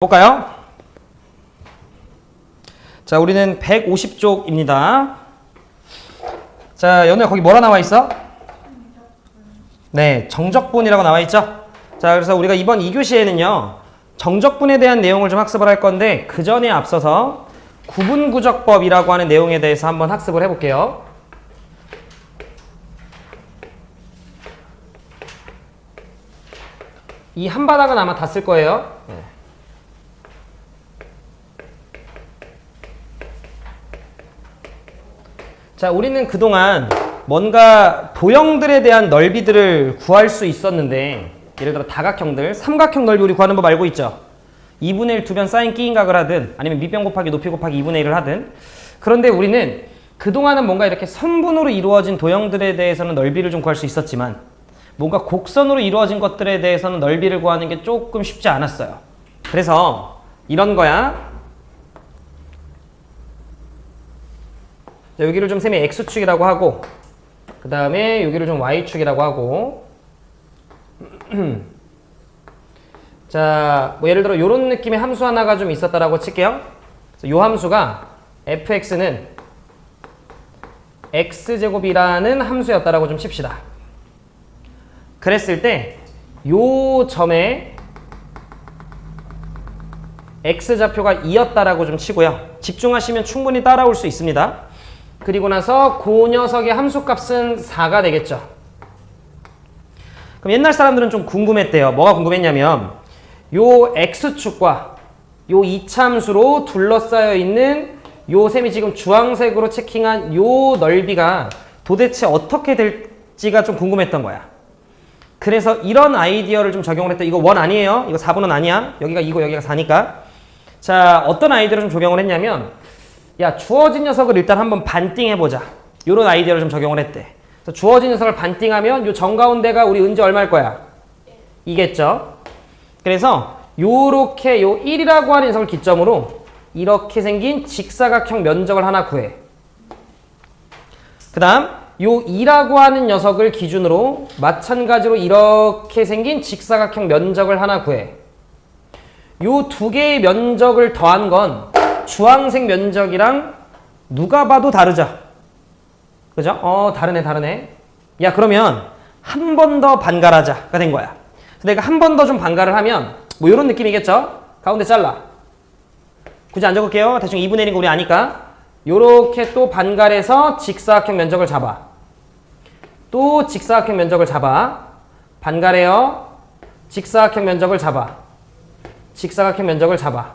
볼까요? 자, 우리는 150쪽입니다. 자, 연우야 거기 뭐라 나와 있어? 네, 정적분이라고 나와 있죠? 자, 그래서 우리가 이번 2교시에는요, 정적분에 대한 내용을 좀 학습을 할 건데, 그 전에 앞서서 구분구적법이라고 하는 내용에 대해서 한번 학습을 해볼게요. 이 한 바닥은 아마 다 쓸 거예요. 네. 자, 우리는 그동안 뭔가 도형들에 대한 넓이들을 구할 수 있었는데, 예를 들어 다각형들, 삼각형 넓이 우리 구하는 법 알고 있죠? 2분의 1 두변 사인 끼인각을 하든 아니면 밑변 곱하기 높이 곱하기 2분의 1을 하든. 그런데 우리는 그동안은 뭔가 이렇게 선분으로 이루어진 도형들에 대해서는 넓이를 좀 구할 수 있었지만, 뭔가 곡선으로 이루어진 것들에 대해서는 넓이를 구하는 게 조금 쉽지 않았어요. 그래서 이런 거야. 자, 여기를 좀 셈이 X축이라고 하고, 그 다음에 여기를 좀 Y축이라고 하고, 자, 뭐 예를 들어 이런 느낌의 함수 하나가 좀 있었다라고 칠게요. 이 함수가 fx는 x제곱이라는 함수였다라고 좀 칩시다. 그랬을 때 요 점에 x좌표가 2였다라고 좀 치고요. 집중하시면 충분히 따라올 수 있습니다. 그리고 나서 그 녀석의 함수값은 4가 되겠죠. 그럼 옛날 사람들은 좀 궁금했대요. 뭐가 궁금했냐면 요 x축과 요 이차함수로 둘러싸여 있는 요 셈이 지금 주황색으로 체킹한 요 넓이가 도대체 어떻게 될지가 좀 궁금했던 거야. 그래서 이런 아이디어를 좀 적용을 했다. 이거 1 아니에요. 이거 4분은 아니야. 여기가 2고 여기가 4니까. 자, 어떤 아이디어를 좀 적용을 했냐면, 야, 주어진 녀석을 일단 한번 반띵해보자. 요런 아이디어를 좀 적용을 했대. 그래서 주어진 녀석을 반띵하면 요 정가운데가 우리 은지 얼마일 거야? 이겠죠? 그래서 요렇게 요 1이라고 하는 녀석을 기점으로 이렇게 생긴 직사각형 면적을 하나 구해. 그 다음 요 2라고 하는 녀석을 기준으로 마찬가지로 이렇게 생긴 직사각형 면적을 하나 구해. 요 두 개의 면적을 더한 건 주황색 면적이랑 누가 봐도 다르죠? 그죠? 다르네. 야, 그러면 한 번 더 반갈하자가 된 거야. 그래서 내가 한 번 더 좀 반갈을 하면 뭐 이런 느낌이겠죠? 가운데 잘라. 굳이 안 적을게요. 대충 2분의 1인 거 우리 아니까. 요렇게 또 반갈해서 직사각형 면적을 잡아. 또 직사각형 면적을 잡아. 반갈해요. 직사각형 면적을 잡아. 직사각형 면적을 잡아.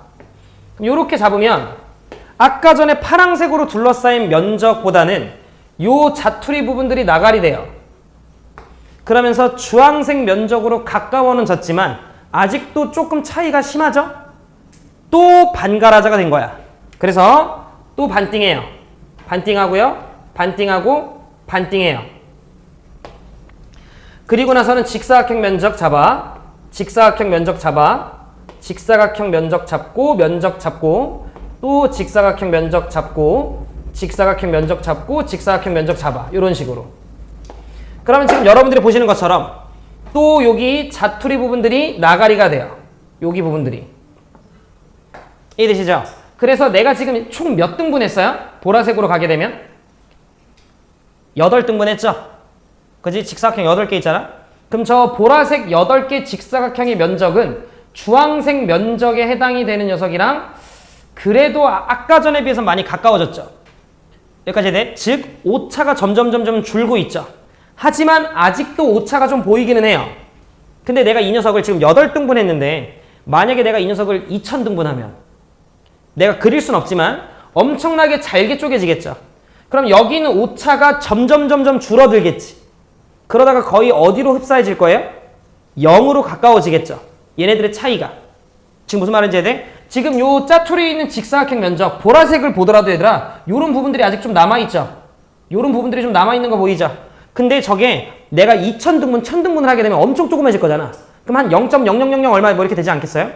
그럼 요렇게 잡으면 아까 전에 파란색으로 둘러싸인 면적보다는 요 자투리 부분들이 나갈이 돼요. 그러면서 주황색 면적으로 가까워는 졌지만 아직도 조금 차이가 심하죠? 또 반갈하자가 된 거야. 그래서 또 반띵해요. 반띵하고요. 반띵하고 반띵해요. 그리고 나서는 직사각형 면적 잡아. 직사각형 면적 잡아. 직사각형 면적 잡고 면적 잡고 또 직사각형 면적 잡고 직사각형 면적 잡고 직사각형 면적 잡아. 이런 식으로. 그러면 지금 여러분들이 보시는 것처럼 또 여기 자투리 부분들이 나가리가 돼요. 여기 부분들이. 이해되시죠? 그래서 내가 지금 총 몇 등분 했어요? 보라색으로 가게 되면 8등분 했죠? 그지? 직사각형 8개 있잖아? 그럼 저 보라색 8개 직사각형의 면적은 주황색 면적에 해당이 되는 녀석이랑 그래도 아까 전에 비해서 많이 가까워졌죠. 여기까지 돼? 즉 오차가 점점 줄고 있죠. 하지만 아직도 오차가 좀 보이기는 해요. 근데 내가 이 녀석을 지금 8등분 했는데 만약에 내가 이 녀석을 2000등분하면 내가 그릴 순 없지만 엄청나게 잘게 쪼개지겠죠. 그럼 여기는 오차가 점점 줄어들겠지. 그러다가 거의 어디로 흡사해질 거예요? 0으로 가까워지겠죠. 얘네들의 차이가. 지금 무슨 말인지 이해돼? 지금 요 짜투리에 있는 직사각형 면적 보라색을 보더라도 얘들아 요런 부분들이 아직 좀 남아있죠. 요런 부분들이 좀 남아있는 거 보이죠. 근데 저게 내가 2000등분 1000등분을 하게 되면 엄청 조그매질 거잖아. 그럼 한 0.0000 얼마 뭐 이렇게 되지 않겠어요?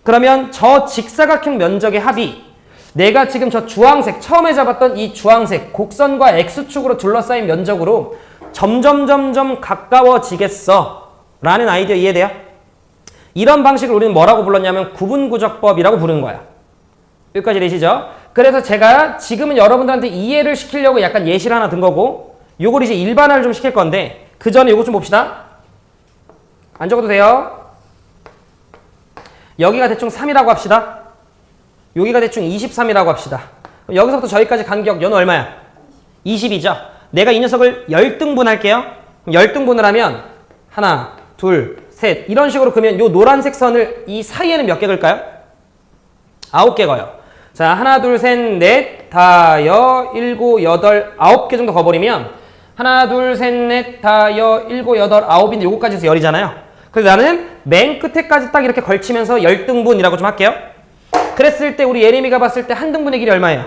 그러면 저 직사각형 면적의 합이 내가 지금 저 주황색 처음에 잡았던 이 주황색 곡선과 X축으로 둘러싸인 면적으로 점점 가까워지겠어 라는 아이디어 이해돼요? 이런 방식을 우리는 뭐라고 불렀냐면 구분구적법이라고 부르는 거야. 여기까지 되시죠? 그래서 제가 지금은 여러분들한테 이해를 시키려고 약간 예시를 하나 든 거고 요걸 이제 일반화를 좀 시킬 건데 그 전에 요거 좀 봅시다. 안 적어도 돼요. 여기가 대충 3이라고 합시다. 여기가 대충 23이라고 합시다. 그럼 여기서부터 저기까지 간격 연우 얼마야? 20이죠. 내가 이 녀석을 열등분 할게요. 그럼 열등분을 하면 하나, 둘, 셋 이런 식으로 그러면 요 노란색 선을 이 사이에는 몇 개 걸까요? 9개 거요. 자, 하나, 둘, 셋, 넷, 다, 여, 일곱, 여덟, 9개 정도 거버리면 하나, 둘, 셋, 넷, 다, 여, 일곱, 여덟, 9인데 요거까지 해서 열이잖아요. 그래서 나는 맨 끝에까지 딱 이렇게 걸치면서 열등분이라고 좀 할게요. 그랬을 때 우리 예림이가 봤을 때 한 등분의 길이 얼마예요?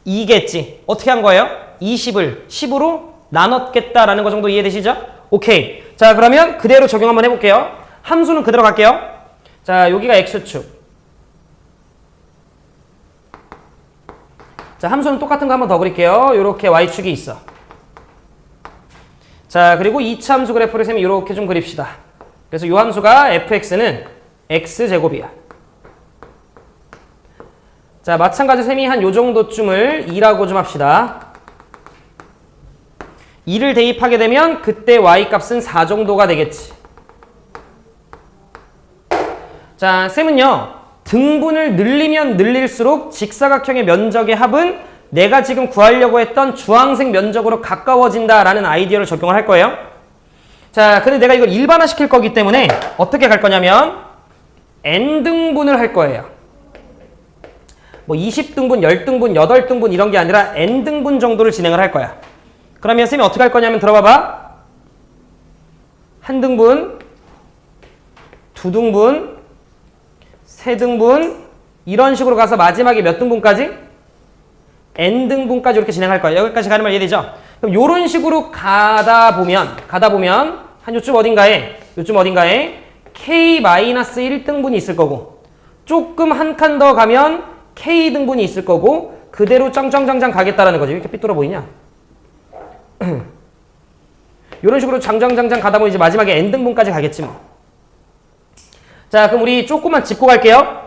2겠지. 어떻게 한 거예요? 20을 10으로 나눴겠다라는 거 정도 이해되시죠? 오케이. 자, 그러면 그대로 적용 한번 해볼게요. 함수는 그대로 갈게요. 자, 여기가 x축. 자, 함수는 똑같은 거 한번 더 그릴게요. 요렇게 y축이 있어. 자, 그리고 2차 함수 그래프를 셈이 요렇게 좀 그립시다. 그래서 요 함수가 fx는 x제곱이야. 자, 마찬가지로 셈이 한 요 정도쯤을 2라고 좀 합시다. 2를 대입하게 되면 그때 y값은 4 정도가 되겠지. 자, 셈은요. 등분을 늘리면 늘릴수록 직사각형의 면적의 합은 내가 지금 구하려고 했던 주황색 면적으로 가까워진다라는 아이디어를 적용을 할 거예요. 자, 근데 내가 이걸 일반화 시킬 거기 때문에 어떻게 갈 거냐면 n등분을 할 거예요. 뭐 20등분, 10등분, 8등분 이런 게 아니라 n등분 정도를 진행을 할 거야. 그러면 쌤이 어떻게 할 거냐면 들어봐봐. 1등분, 2등분, 3등분 이런 식으로 가서 마지막에 몇 등분까지? n등분까지 이렇게 진행할 거야. 여기까지 가는 말 이해되죠? 그럼 이런 식으로 가다 보면 한 요쯤 어딘가에 k-1등분이 있을 거고 조금 한 칸 더 가면 k등분이 있을 거고 그대로 짱짱짱짱 가겠다라는 거죠. 왜 이렇게 삐뚤어 보이냐? 이런 식으로 짱짱짱짱 가다 보면 이제 마지막에 n등분까지 가겠지 뭐. 자, 그럼 우리 조금만 짚고 갈게요.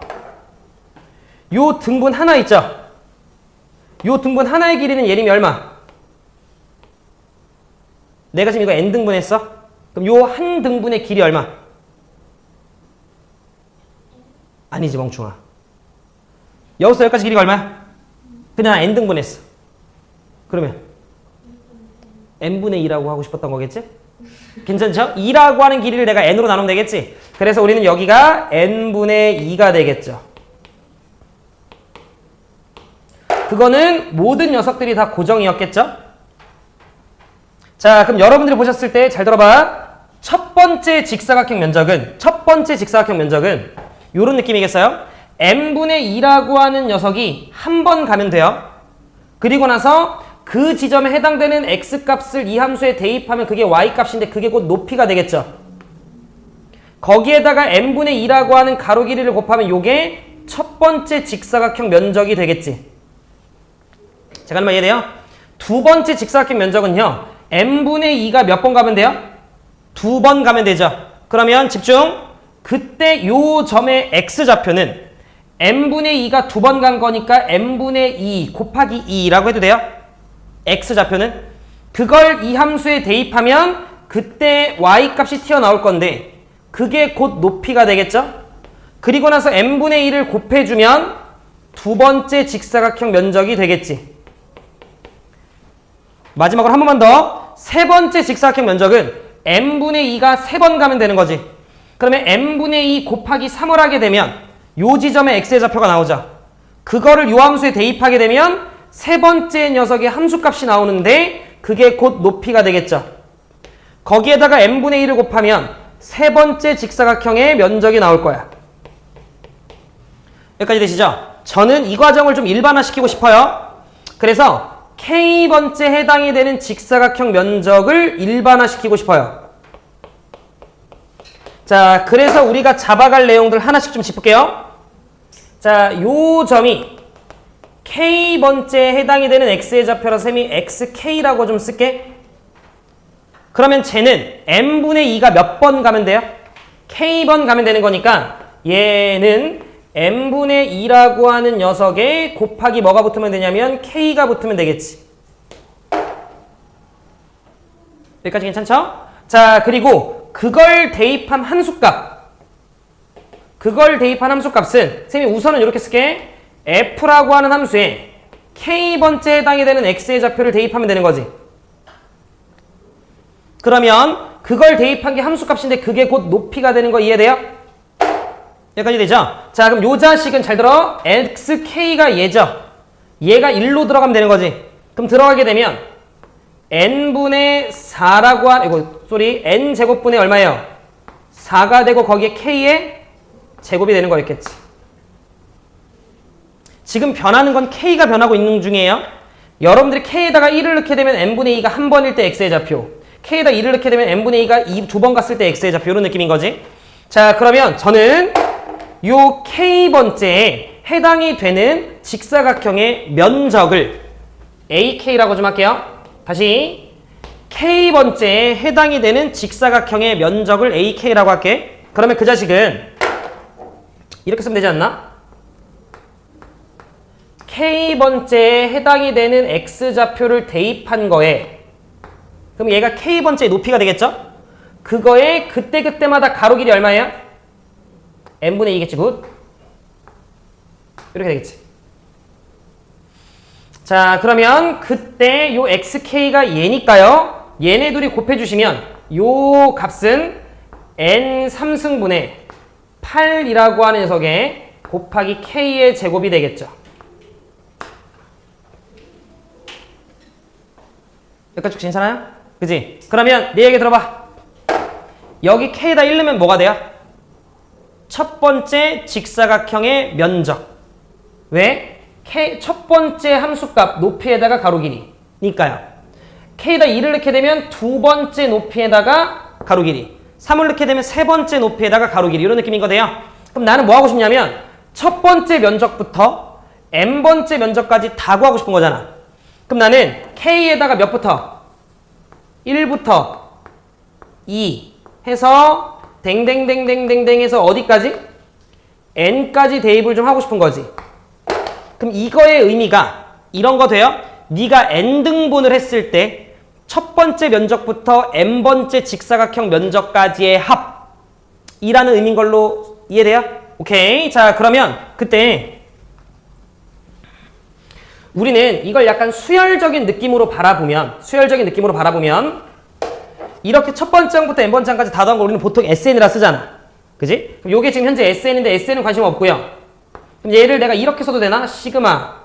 요 등분 하나 있죠? 요 등분 하나의 길이는 예림이 얼마? 내가 지금 이거 n등분 했어? 그럼 요 한 등분의 길이 얼마? 아니지 멍충아. 여기서 여기까지 길이가 얼마야? 그냥 n등분 했어. 그러면 n분의 2라고 하고 싶었던 거겠지? 괜찮죠? 2라고 하는 길이를 내가 n으로 나누면 되겠지? 그래서 우리는 여기가 n분의 2가 되겠죠. 그거는 모든 녀석들이 다 고정이었겠죠? 자, 그럼 여러분들이 보셨을 때 잘 들어봐. 첫 번째 직사각형 면적은 요런 느낌이겠어요? n분의 2라고 하는 녀석이 한 번 가면 돼요. 그리고 나서 그 지점에 해당되는 x값을 이 함수에 대입하면 그게 y값인데 그게 곧 높이가 되겠죠. 거기에다가 n분의 2라고 하는 가로 길이를 곱하면 요게 첫 번째 직사각형 면적이 되겠지. 제가 하는 말 이해돼요? 두 번째 직사각형 면적은요. n분의 2가 몇 번 가면 돼요? 2번 가면 되죠. 그러면 집중. 그때 요 점의 x좌표는 n분의 2가 2번 간 거니까 n분의 2 곱하기 2라고 해도 돼요. x좌표는. 그걸 이 함수에 대입하면 그때 y값이 튀어나올 건데 그게 곧 높이가 되겠죠? 그리고 나서 n분의 2를 곱해주면 두 번째 직사각형 면적이 되겠지. 마지막으로 한 번만 더. 세 번째 직사각형 면적은 n분의 2가 3번 가면 되는 거지. 그러면 n분의 2 곱하기 3을 하게 되면 요 지점에 x의 좌표가 나오죠. 그거를 요 함수에 대입하게 되면 세 번째 녀석의 함수값이 나오는데 그게 곧 높이가 되겠죠. 거기에다가 n분의 1을 곱하면 세 번째 직사각형의 면적이 나올 거야. 여기까지 되시죠? 저는 이 과정을 좀 일반화시키고 싶어요. 그래서 K번째 해당이 되는 직사각형 면적을 일반화시키고 싶어요. 자, 그래서 우리가 잡아갈 내용들 하나씩 좀 짚을게요. 자, 요 점이 K번째에 해당이 되는 X의 좌표라서 셈이 XK라고 좀 쓸게. 그러면 쟤는 N분의 2가 몇 번 가면 돼요? K번 가면 되는 거니까 얘는 n분의 2라고 하는 녀석에 곱하기 뭐가 붙으면 되냐면 K가 붙으면 되겠지. 여기까지 괜찮죠? 자, 그리고 그걸 대입한 함수값. 그걸 대입한 함수값은 쌤이 우선은 이렇게 쓸게. F라고 하는 함수에 K번째 해당이 되는 X의 좌표를 대입하면 되는 거지. 그러면 그걸 대입한 게 함수값인데 그게 곧 높이가 되는 거 이해돼요? 여기까지 되죠? 자, 그럼 요 자식은 잘 들어. XK가 얘죠. 얘가 1로 들어가면 되는 거지. 그럼 들어가게 되면 n분의 4라고 n제곱분의 얼마예요? 4가 되고 거기에 K의 제곱이 되는 거였겠지. 지금 변하는 건 K가 변하고 있는 중이에요. 여러분들이 K에다가 1을 넣게 되면 n분의 2가 한 번일 때 X의 좌표, K에다 2를 넣게 되면 n분의 2가 두 번 갔을 때 X의 좌표, 이런 느낌인 거지. 자, 그러면 저는 요 K번째에 해당이 되는 직사각형의 면적을 AK라고 좀 할게요. 다시 K번째에 해당이 되는 직사각형의 면적을 AK라고 할게. 그러면 그 자식은 이렇게 쓰면 되지 않나? K번째에 해당이 되는 X좌표를 대입한 거에, 그럼 얘가 K번째의 높이가 되겠죠? 그거에 그때그때마다 가로 길이 얼마예요? n분의 2겠지, 굿. 이렇게 되겠지. 자, 그러면 그때 요 xk가 얘니까요. 얘네 둘이 곱해주시면 요 값은 n 3승분의 8이라고 하는 녀석에 곱하기 k의 제곱이 되겠죠. 여기까지 괜찮아요? 그지? 그러면 내 얘기 들어봐. 여기 k에다 1 넣으면 뭐가 돼요? 첫 번째 직사각형의 면적. 왜? 첫 번째 함수값 높이에다가 가로 길이니까요. K에다 2를 넣게 되면 두 번째 높이에다가 가로 길이, 3을 넣게 되면 세 번째 높이에다가 가로 길이, 이런 느낌인 거돼요. 그럼 나는 뭐 하고 싶냐면 첫 번째 면적부터 n번째 면적까지 다 구하고 싶은 거잖아. 그럼 나는 K에다가 몇부터? 1부터 2 해서 댕댕댕댕댕댕 해서 어디까지? n까지 대입을 좀 하고 싶은 거지. 그럼 이거의 의미가 이런 거 돼요? 네가 n등분을 했을 때 첫 번째 면적부터 n번째 직사각형 면적까지의 합이라는 의미인 걸로 이해돼요? 오케이. 자, 그러면 그때 우리는 이걸 약간 수열적인 느낌으로 바라보면 이렇게 첫 번째 항부터 n번째 항까지 다 더한 걸 우리는 보통 SN이라 쓰잖아. 그지? 그럼 요게 지금 현재 SN인데 SN은 관심 없고요. 그럼 얘를 내가 이렇게 써도 되나? 시그마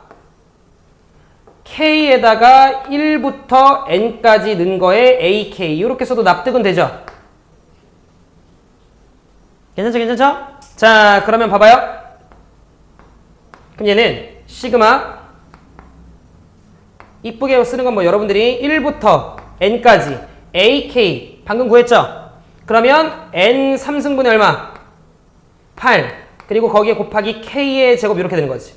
K에다가 1부터 N까지 넣은 거에 AK 이렇게 써도 납득은 되죠? 괜찮죠? 자, 그러면 봐봐요. 그럼 얘는 시그마 이쁘게 쓰는 건 뭐 여러분들이 1부터 N까지 AK 방금 구했죠? 그러면 N 3승분의 얼마? 8. 그리고 거기에 곱하기 K의 제곱 이렇게 되는 거지.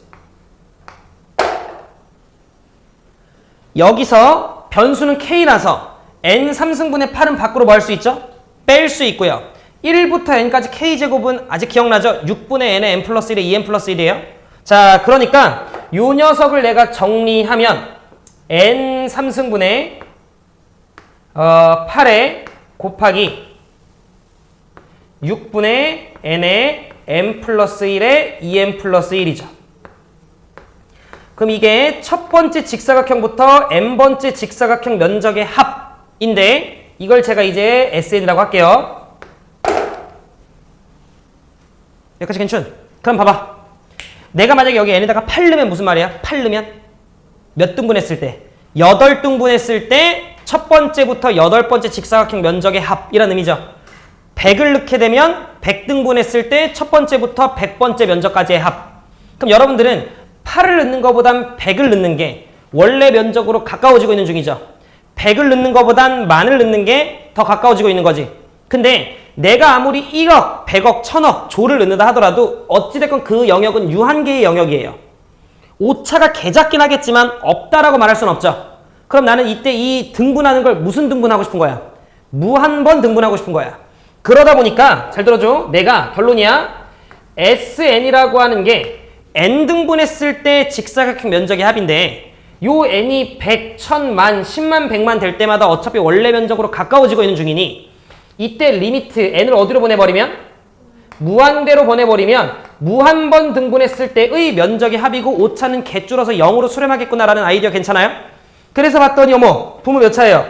여기서 변수는 K라서 N 3승분의 8은 밖으로 뭐 할 수 있죠? 뺄 수 있고요. 1부터 N까지 K제곱은 아직 기억나죠? 6분의 N의 N 플러스 1에 2N 플러스 1이에요. 자, 그러니까 요 녀석을 내가 정리하면 N 3승분의 8에 곱하기 6분의 N의 n 플러스 1에 2n 플러스 1이죠. 그럼 이게 첫 번째 직사각형부터 n번째 직사각형 면적의 합인데 이걸 제가 이제 SN이라고 할게요. 여기까지 괜찮? 그럼 봐봐. 내가 만약에 여기 n에다가 8 넣으면 무슨 말이야? 8 넣으면 몇 등분했을 때? 8등분했을 때 첫 번째부터 8번째 직사각형 면적의 합이라는 의미죠. 100을 넣게 되면 100등분했을 때 첫 번째부터 100번째 면적까지의 합. 그럼 여러분들은 8을 넣는 것보단 100을 넣는 게 원래 면적으로 가까워지고 있는 중이죠. 100을 넣는 것보단 만을 넣는 게 더 가까워지고 있는 거지. 근데 내가 아무리 1억, 100억, 1000억, 조를 넣는다 하더라도 어찌됐건 그 영역은 유한계의 영역이에요. 오차가 개 작긴 하겠지만 없다라고 말할 수는 없죠. 그럼 나는 이때 이 등분하는 걸 무슨 등분하고 싶은 거야? 무한번 등분하고 싶은 거야. 그러다 보니까 잘 들어줘. 내가 결론이야. SN이라고 하는 게 N등분 했을 때 직사각형 면적의 합인데 요 N이 100, 1000만, 10만, 100만 될 때마다 어차피 원래 면적으로 가까워지고 있는 중이니 이때 리미트 N을 어디로 보내버리면? 무한대로 보내버리면 무한번 등분했을 때의 면적의 합이고 오차는 개줄어서 0으로 수렴하겠구나라는 아이디어 괜찮아요? 그래서 봤더니 어머 분모 몇 차예요?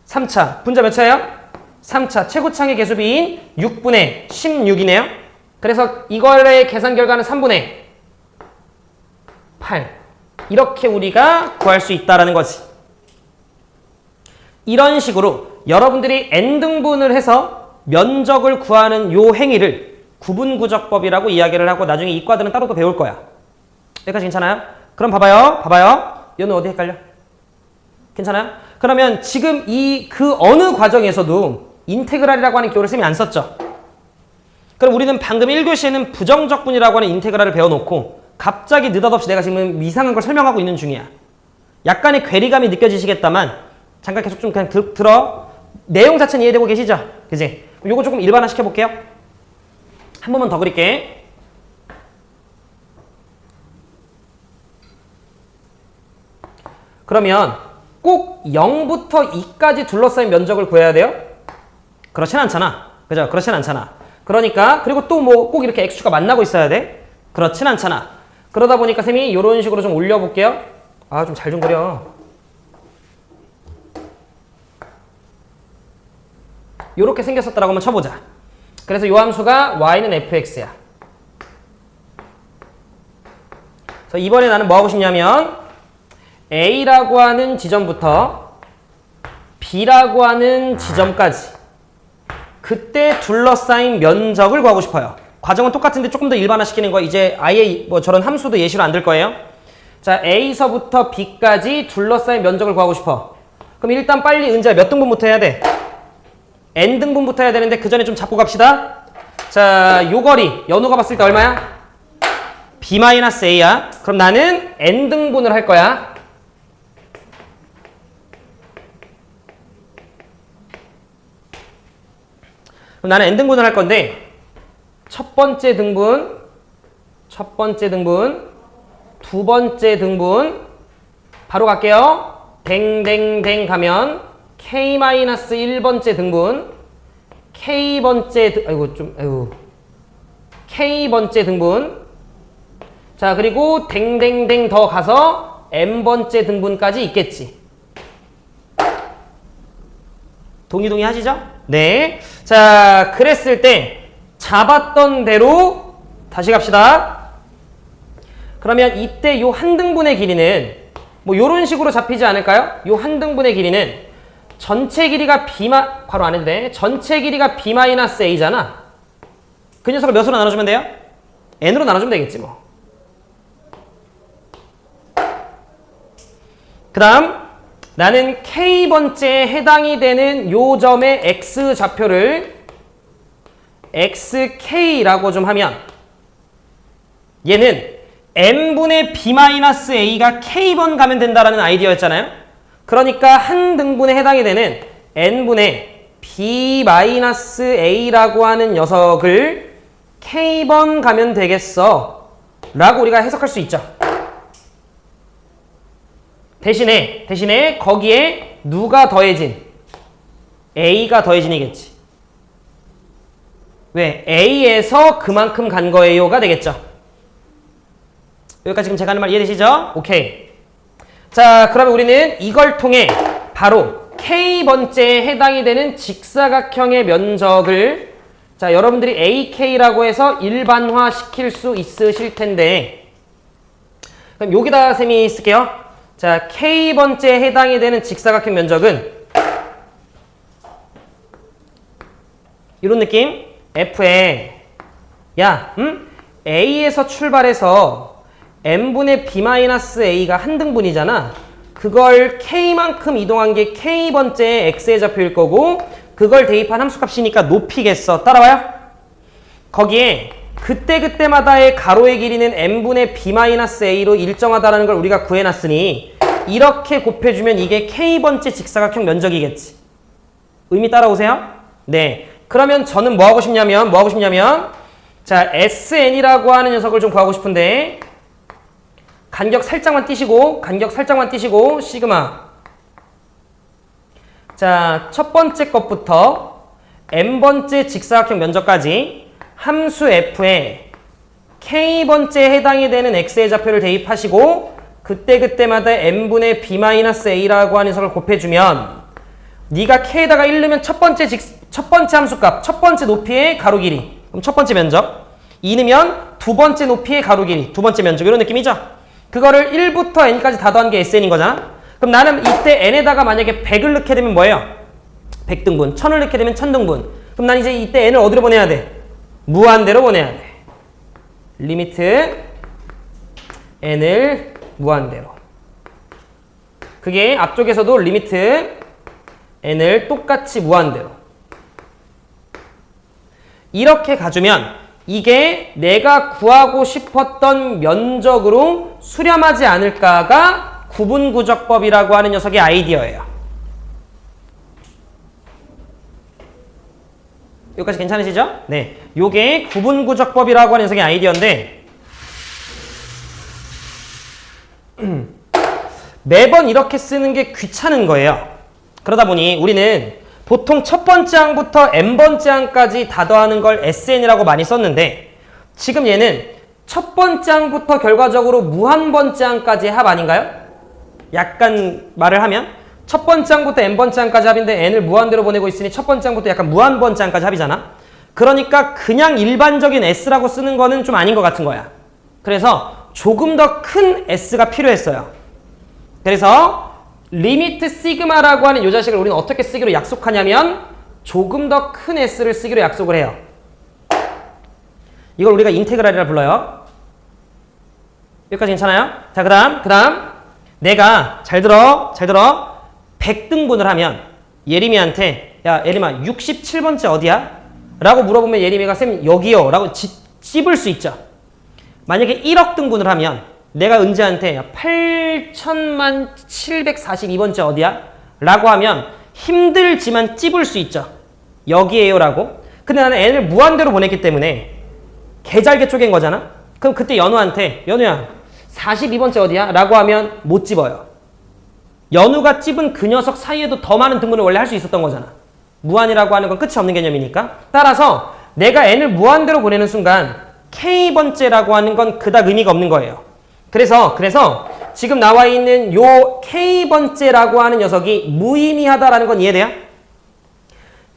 3차. 분자 몇 차예요? 3차. 최고창의 개수비인 6분의 16이네요. 그래서 이거의 계산 결과는 3분의 8. 이렇게 우리가 구할 수 있다는 거지. 이런 식으로 여러분들이 n등분을 해서 면적을 구하는 요 행위를 구분구적법이라고 이야기를 하고 나중에 이과들은 따로 또 배울 거야. 여기까지 괜찮아요? 그럼 봐봐요. 얘는 어디 헷갈려? 괜찮아요? 그러면 지금 그 어느 과정에서도 인테그랄이라고 하는 기호를 쌤이 안 썼죠? 그럼 우리는 방금 1교시에는 부정적분이라고 하는 인테그랄을 배워놓고 갑자기 느닷없이 내가 지금 이상한 걸 설명하고 있는 중이야. 약간의 괴리감이 느껴지시겠다만 잠깐 계속 좀 그냥 들어. 내용 자체는 이해되고 계시죠? 그지? 요거 조금 일반화 시켜볼게요. 한 번만 더 그릴게. 그러면 꼭 0부터 2까지 둘러싸인 면적을 구해야 돼요? 그렇진 않잖아. 그죠? 그렇진 않잖아. 그러니까 그리고 또 뭐 꼭 이렇게 x축가 만나고 있어야 돼? 그렇진 않잖아. 그러다 보니까 쌤이 이런 식으로 좀 올려볼게요. 아, 좀 잘 좀 그려. 요렇게 생겼었다라고 한번 쳐보자. 그래서 요 함수가 y는 fx야. 그래서 이번에 나는 뭐 하고 싶냐면 A라고 하는 지점부터 B라고 하는 지점까지 그때 둘러싸인 면적을 구하고 싶어요. 과정은 똑같은데 조금 더 일반화시키는 거 이제 아예 뭐 저런 함수도 예시로 안 들 거예요. 자, A서부터 B까지 둘러싸인 면적을 구하고 싶어. 그럼 일단 빨리 은자 몇 등분부터 해야 돼? N등분부터 해야 되는데 그 전에 좀 잡고 갑시다. 자, 요 거리 연우가 봤을 때 얼마야? B-A야. 그럼 나는 N등분을 할 거야. 그럼 나는 N등분을 할 건데 첫 번째 등분, 두 번째 등분 바로 갈게요. 댕댕댕 가면 K-1번째 등분, K번째 등분. 자, 그리고 댕댕댕 더 가서 N번째 등분까지 있겠지. 동의 하시죠? 네. 자, 그랬을 때 잡았던 대로 다시 갑시다. 그러면 이때 요 한 등분의 길이는 뭐 요런 식으로 잡히지 않을까요? 요 한 등분의 길이는 전체 길이가 바로 안 해도 돼. 전체 길이가 B-A잖아. 그 녀석을 몇으로 나눠주면 돼요? N으로 나눠주면 되겠지 뭐. 그 다음 나는 K번째에 해당이 되는 요 점의 X좌표를 XK라고 좀 하면 얘는 N분의 B-A가 K번 가면 된다라는 아이디어였잖아요. 그러니까 한 등분에 해당이 되는 N분의 B-A라고 하는 녀석을 K번 가면 되겠어 라고 우리가 해석할 수 있죠. 대신에 거기에 누가 더해진? A가 더해진이겠지. 왜? A에서 그만큼 간 거예요가 되겠죠. 여기까지 지금 제가 하는 말 이해되시죠? 오케이. 자, 그러면 우리는 이걸 통해 바로 K번째에 해당이 되는 직사각형의 면적을 자, 여러분들이 AK라고 해서 일반화 시킬 수 있으실 텐데 그럼 여기다 쌤이 쓸게요. 자, K번째에 해당이 되는 직사각형 면적은 이런 느낌? F에 A에서 출발해서 N분의 B-A가 한 등분이잖아. 그걸 K만큼 이동한 게 K번째의 X의 좌표일 거고 그걸 대입한 함수값이니까 높이겠어. 따라와요? 거기에 그때그때마다의 가로의 길이는 N분의 B-A로 일정하다는 걸 우리가 구해놨으니 이렇게 곱해주면 이게 K번째 직사각형 면적이겠지. 의미 따라오세요? 네. 그러면 저는 뭐 하고 싶냐면 자, SN이라고 하는 녀석을 좀 구하고 싶은데 간격 살짝만 띄시고 시그마. 자, 첫 번째 것부터 n번째 직사각형 면적까지 함수 f에 k번째에 해당이 되는 x의 좌표를 대입하시고 그때마다 n분의 b-a라고 하는 녀석을 곱해주면 네가 k에다가 1 넣으면 첫 번째 함수값, 첫 번째 높이의 가로 길이, 그럼 첫 번째 면적. 2 넣으면 두 번째 높이의 가로 길이, 두 번째 면적. 이런 느낌이죠? 그거를 1부터 n까지 다 더한 게 SN인 거잖아? 그럼 나는 이때 n에다가 만약에 100을 넣게 되면 뭐예요? 100등분. 1000을 넣게 되면 1000등분. 그럼 난 이제 이때 n을 어디로 보내야 돼? 무한대로 보내야 돼. 리미트 n을 무한대로. 그게 앞쪽에서도 리미트 n을 똑같이 무한대로. 이렇게 가주면 이게 내가 구하고 싶었던 면적으로 수렴하지 않을까가 구분구적법이라고 하는 녀석의 아이디어예요. 여기까지 괜찮으시죠? 네. 요게 구분구적법이라고 하는 녀석의 아이디어인데 매번 이렇게 쓰는 게 귀찮은 거예요. 그러다 보니 우리는 보통 첫 번째 항부터 n번째 항까지 다 더하는 걸 SN이라고 많이 썼는데 지금 얘는 첫 번째 항부터 결과적으로 무한번째 항까지 합 아닌가요? 약간 말을 하면 첫 번째 항부터 n번째 항까지 합인데 n을 무한대로 보내고 있으니 첫 번째 항부터 약간 무한번째 항까지 합이잖아. 그러니까 그냥 일반적인 S라고 쓰는 거는 좀 아닌 것 같은 거야. 그래서 조금 더 큰 S가 필요했어요. 그래서 리미트 시그마라고 하는 이 자식을 우리는 어떻게 쓰기로 약속하냐면 조금 더 큰 S를 쓰기로 약속을 해요. 이걸 우리가 인테그랄이라 불러요. 여기까지 괜찮아요? 자, 그 다음 내가 잘 들어 100등분을 하면 예림이한테 야 예림아 67번째 어디야? 라고 물어보면 예림이가 쌤 여기요 라고 찝을 수 있죠. 만약에 1억 등분을 하면 내가 은지한테 8천만 742번째 어디야? 라고 하면 힘들지만 찝을 수 있죠. 여기에요 라고. 근데 나는 n을 무한대로 보냈기 때문에 개잘게 쪼갠 거잖아. 그럼 그때 연우한테 연우야 42번째 어디야? 라고 하면 못 집어요. 연우가 찝은 그 녀석 사이에도 더 많은 등분을 원래 할 수 있었던 거잖아. 무한이라고 하는 건 끝이 없는 개념이니까. 따라서 내가 n을 무한대로 보내는 순간 k번째라고 하는 건 그닥 의미가 없는 거예요. 그래서 지금 나와 있는 요 k번째라고 하는 녀석이 무의미하다라는 건 이해돼요?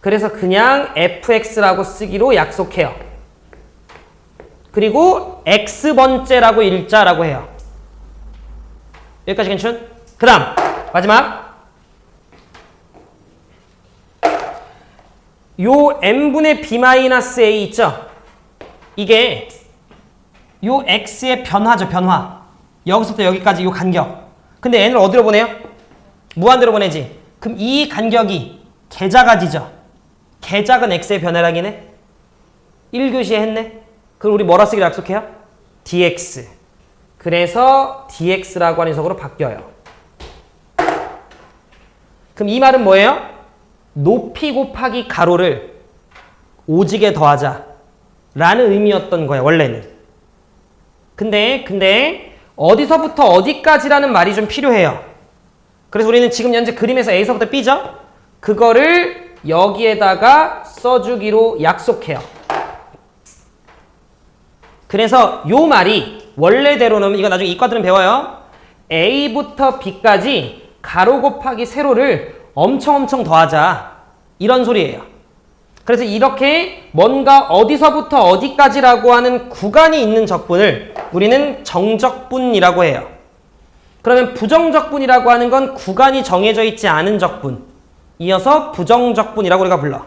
그래서 그냥 fx라고 쓰기로 약속해요. 그리고 x번째라고 읽자라고 해요. 여기까지 괜찮? 그 다음 마지막 요 n분의 b-a 있죠? 이게 요 x의 변화죠, 변화. 여기서부터 여기까지 요 간격. 근데 n을 어디로 보내요? 무한대로 보내지. 그럼 이 간격이 개작아지죠? 개작은 x의 변화라긴 해? 1교시에 했네? 그럼 우리 뭐라 쓰기로 약속해요? dx. 그래서 dx라고 하는 녀석으로 바뀌어요. 그럼 이 말은 뭐예요? 높이 곱하기 가로를 오지게 더하자 라는 의미였던 거야 원래는. 근데 어디서부터 어디까지라는 말이 좀 필요해요. 그래서 우리는 지금 현재 그림에서 A서부터 B죠? 그거를 여기에다가 써주기로 약속해요. 그래서 요 말이 원래대로는 이거 나중에 이과들은 배워요. A부터 B까지 가로 곱하기 세로를 엄청 더하자 이런 소리예요. 그래서 이렇게 뭔가 어디서부터 어디까지라고 하는 구간이 있는 적분을 우리는 정적분이라고 해요. 그러면 부정적분이라고 하는 건 구간이 정해져 있지 않은 적분. 이어서 부정적분이라고 우리가 불러.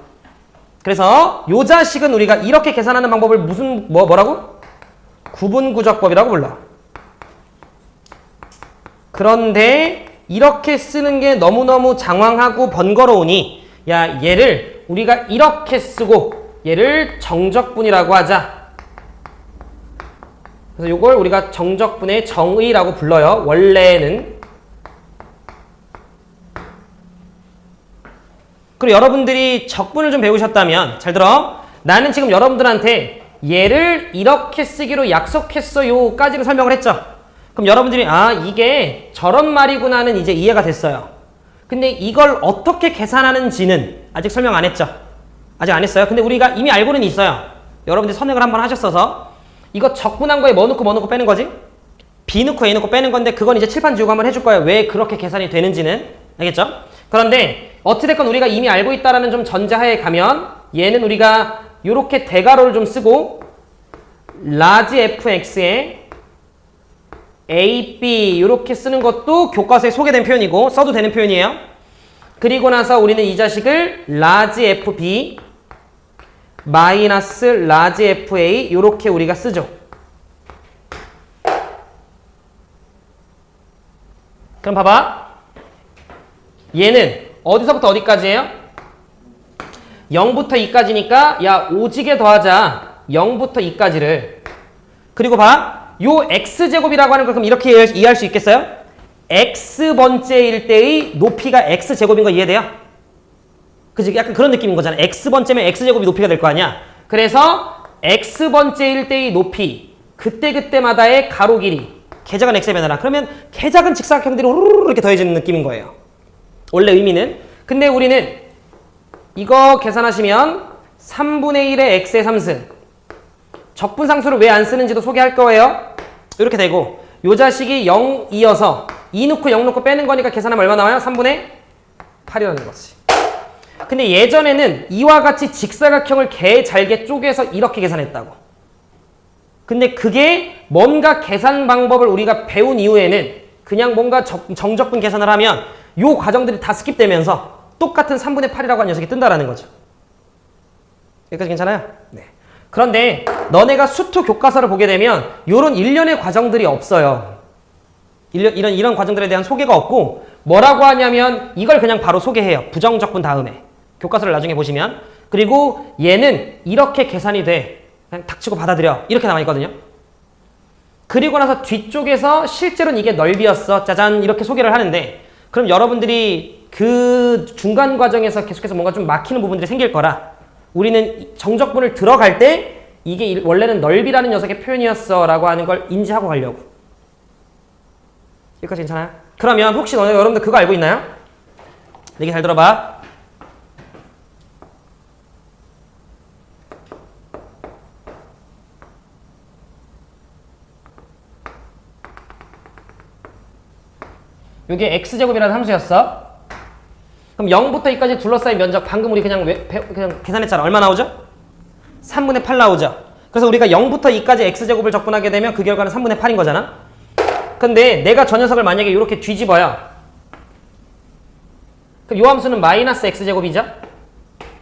그래서 요 자식은 우리가 이렇게 계산하는 방법을 뭐라고? 구분구적법이라고 불러. 그런데 이렇게 쓰는 게 너무너무 장황하고 번거로우니 야 얘를 우리가 이렇게 쓰고 얘를 정적분이라고 하자. 그래서 요걸 우리가 정적분의 정의라고 불러요. 원래는. 그리고 여러분들이 적분을 좀 배우셨다면 잘 들어. 나는 지금 여러분들한테 얘를 이렇게 쓰기로 약속했어요 까지를 설명을 했죠. 그럼 여러분들이 아 이게 저런 말이구나는 이제 이해가 됐어요. 근데 이걸 어떻게 계산하는지는 아직 설명 안 했죠. 아직 안 했어요. 근데 우리가 이미 알고는 있어요. 여러분들이 선행을 한번 하셨어서 이거 적분한 거에 뭐 넣고 빼는 거지? B 넣고 A 넣고 빼는 건데 그건 이제 칠판 지우고 한번 해줄 거예요. 왜 그렇게 계산이 되는지는. 알겠죠? 그런데 어찌됐건 우리가 이미 알고 있다라는 좀 전제하에 가면 얘는 우리가 요렇게 대괄호를 좀 쓰고 라지 fx에 a, b 요렇게 쓰는 것도 교과서에 소개된 표현이고 써도 되는 표현이에요. 그리고 나서 우리는 이 자식을 라지 fb 마이너스 라지 fa 요렇게 우리가 쓰죠. 그럼 봐봐. 얘는 어디서부터 어디까지예요? 0부터 2까지니까 야 오지게 더하자. 0부터 2까지를. 그리고 봐. 요 x제곱이라고 하는 걸 그럼 이렇게 이해할 수 있겠어요? x번째일 때의 높이가 x제곱인 거 이해돼요? 그치? 약간 그런 느낌인 거잖아. x번째면 x제곱이 높이가 될 거 아니야? 그래서 x번째일 때의 높이 그때그때마다의 가로 길이 개작은 x에 변하라. 그러면 개작은 직사각형들이 후루룩 이렇게 더해지는 느낌인 거예요. 원래 의미는. 근데 우리는 이거 계산하시면 3분의 1의 x의 3승 적분상수를 왜 안 쓰는지도 소개할 거예요. 이렇게 되고 요 자식이 0이어서 2 넣고 0 넣고 빼는 거니까 계산하면 얼마 나와요? 3분의 8이라는 거지. 근데 예전에는 이와 같이 직사각형을 개 잘게 쪼개서 이렇게 계산했다고. 근데 그게 뭔가 계산 방법을 우리가 배운 이후에는 그냥 뭔가 정적분 계산을 하면 요 과정들이 다 스킵되면서 똑같은 3분의 8이라고 하는 녀석이 뜬다라는 거죠. 여기까지 괜찮아요? 네. 그런데 너네가 수투 교과서를 보게 되면 요런 일련의 과정들이 없어요. 이런 과정들에 대한 소개가 없고 뭐라고 하냐면 이걸 그냥 바로 소개해요. 부정적분 다음에. 교과서를 나중에 보시면. 그리고 얘는 이렇게 계산이 돼. 그냥 닥치고 받아들여. 이렇게 나와 있거든요. 그리고 나서 뒤쪽에서 실제로는 이게 넓이였어. 짜잔 이렇게 소개를 하는데 그럼 여러분들이 그 중간 과정에서 계속해서 뭔가 좀 막히는 부분들이 생길 거라 우리는 정적분을 들어갈 때 이게 원래는 넓이라는 녀석의 표현이었어 라고 하는 걸 인지하고 가려고. 여기까지 괜찮아요? 그러면 혹시 여러분들 그거 알고 있나요? 얘기 잘 들어봐. 이게 x제곱이라는 함수였어. 그럼 0부터 2까지 둘러싸인 면적 방금 우리 그냥 계산했잖아. 얼마 나오죠? 3분의 8 나오죠. 그래서 우리가 0부터 2까지 x제곱을 적분하게 되면 그 결과는 3분의 8인 거잖아. 근데 내가 저 녀석을 만약에 이렇게 뒤집어요. 그럼 요 함수는 마이너스 x제곱이죠?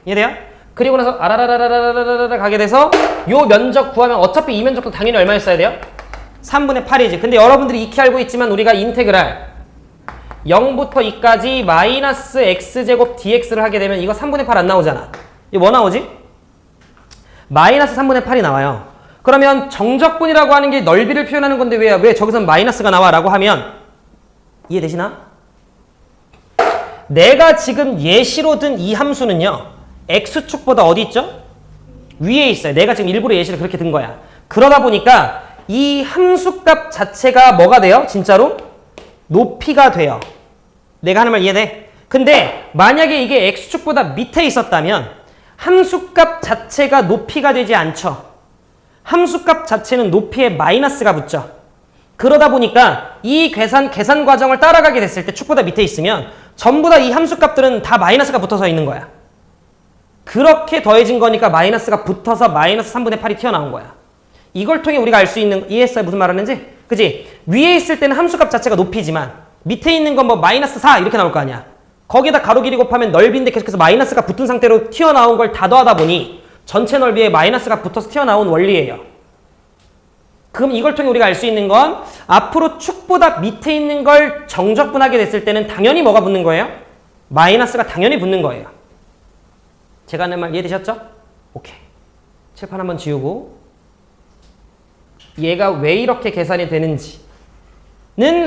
이해돼요? 그리고 나서 아라라라라라라라 가게 돼서 요 면적 구하면 어차피 이 면적도 당연히 얼마였어야 돼요? 3분의 8이지. 근데 여러분들이 익히 알고 있지만 우리가 인테그랄 0부터 2까지 마이너스 x제곱 dx를 하게 되면 이거 3분의 8 안 나오잖아. 이거 뭐 나오지? 마이너스 3분의 8이 나와요. 그러면 정적분이라고 하는 게 넓이를 표현하는 건데 왜 저기서 마이너스가 나와? 라고 하면 이해되시나? 내가 지금 예시로 든 이 함수는요. x축보다 어디 있죠? 위에 있어요. 내가 지금 일부러 예시를 그렇게 든 거야. 그러다 보니까 이 함수값 자체가 뭐가 돼요? 진짜로? 높이가 돼요. 내가 하는 말 이해돼? 근데 만약에 이게 x축보다 밑에 있었다면 함수값 자체가 높이가 되지 않죠. 함수값 자체는 높이에 마이너스가 붙죠. 그러다 보니까 이 계산 과정을 따라가게 됐을 때 축보다 밑에 있으면 전부 다 이 함수값들은 다 마이너스가 붙어서 있는 거야. 그렇게 더해진 거니까 마이너스가 붙어서 마이너스 3분의 8이 튀어나온 거야. 이걸 통해 우리가 알 수 있는, 이해했어요? 무슨 말 하는지? 그지? 위에 있을 때는 함수값 자체가 높이지만 밑에 있는 건 뭐 마이너스 4 이렇게 나올 거 아니야. 거기에다 가로 길이 곱하면 넓이인데 계속해서 마이너스가 붙은 상태로 튀어나온 걸 다 더하다 보니 전체 넓이에 마이너스가 붙어서 튀어나온 원리예요. 그럼 이걸 통해 우리가 알 수 있는 건 앞으로 축보다 밑에 있는 걸 정적분하게 됐을 때는 당연히 뭐가 붙는 거예요? 마이너스가 당연히 붙는 거예요. 제가 하는 말 이해되셨죠? 오케이. 칠판 한번 지우고 얘가 왜 이렇게 계산이 되는지는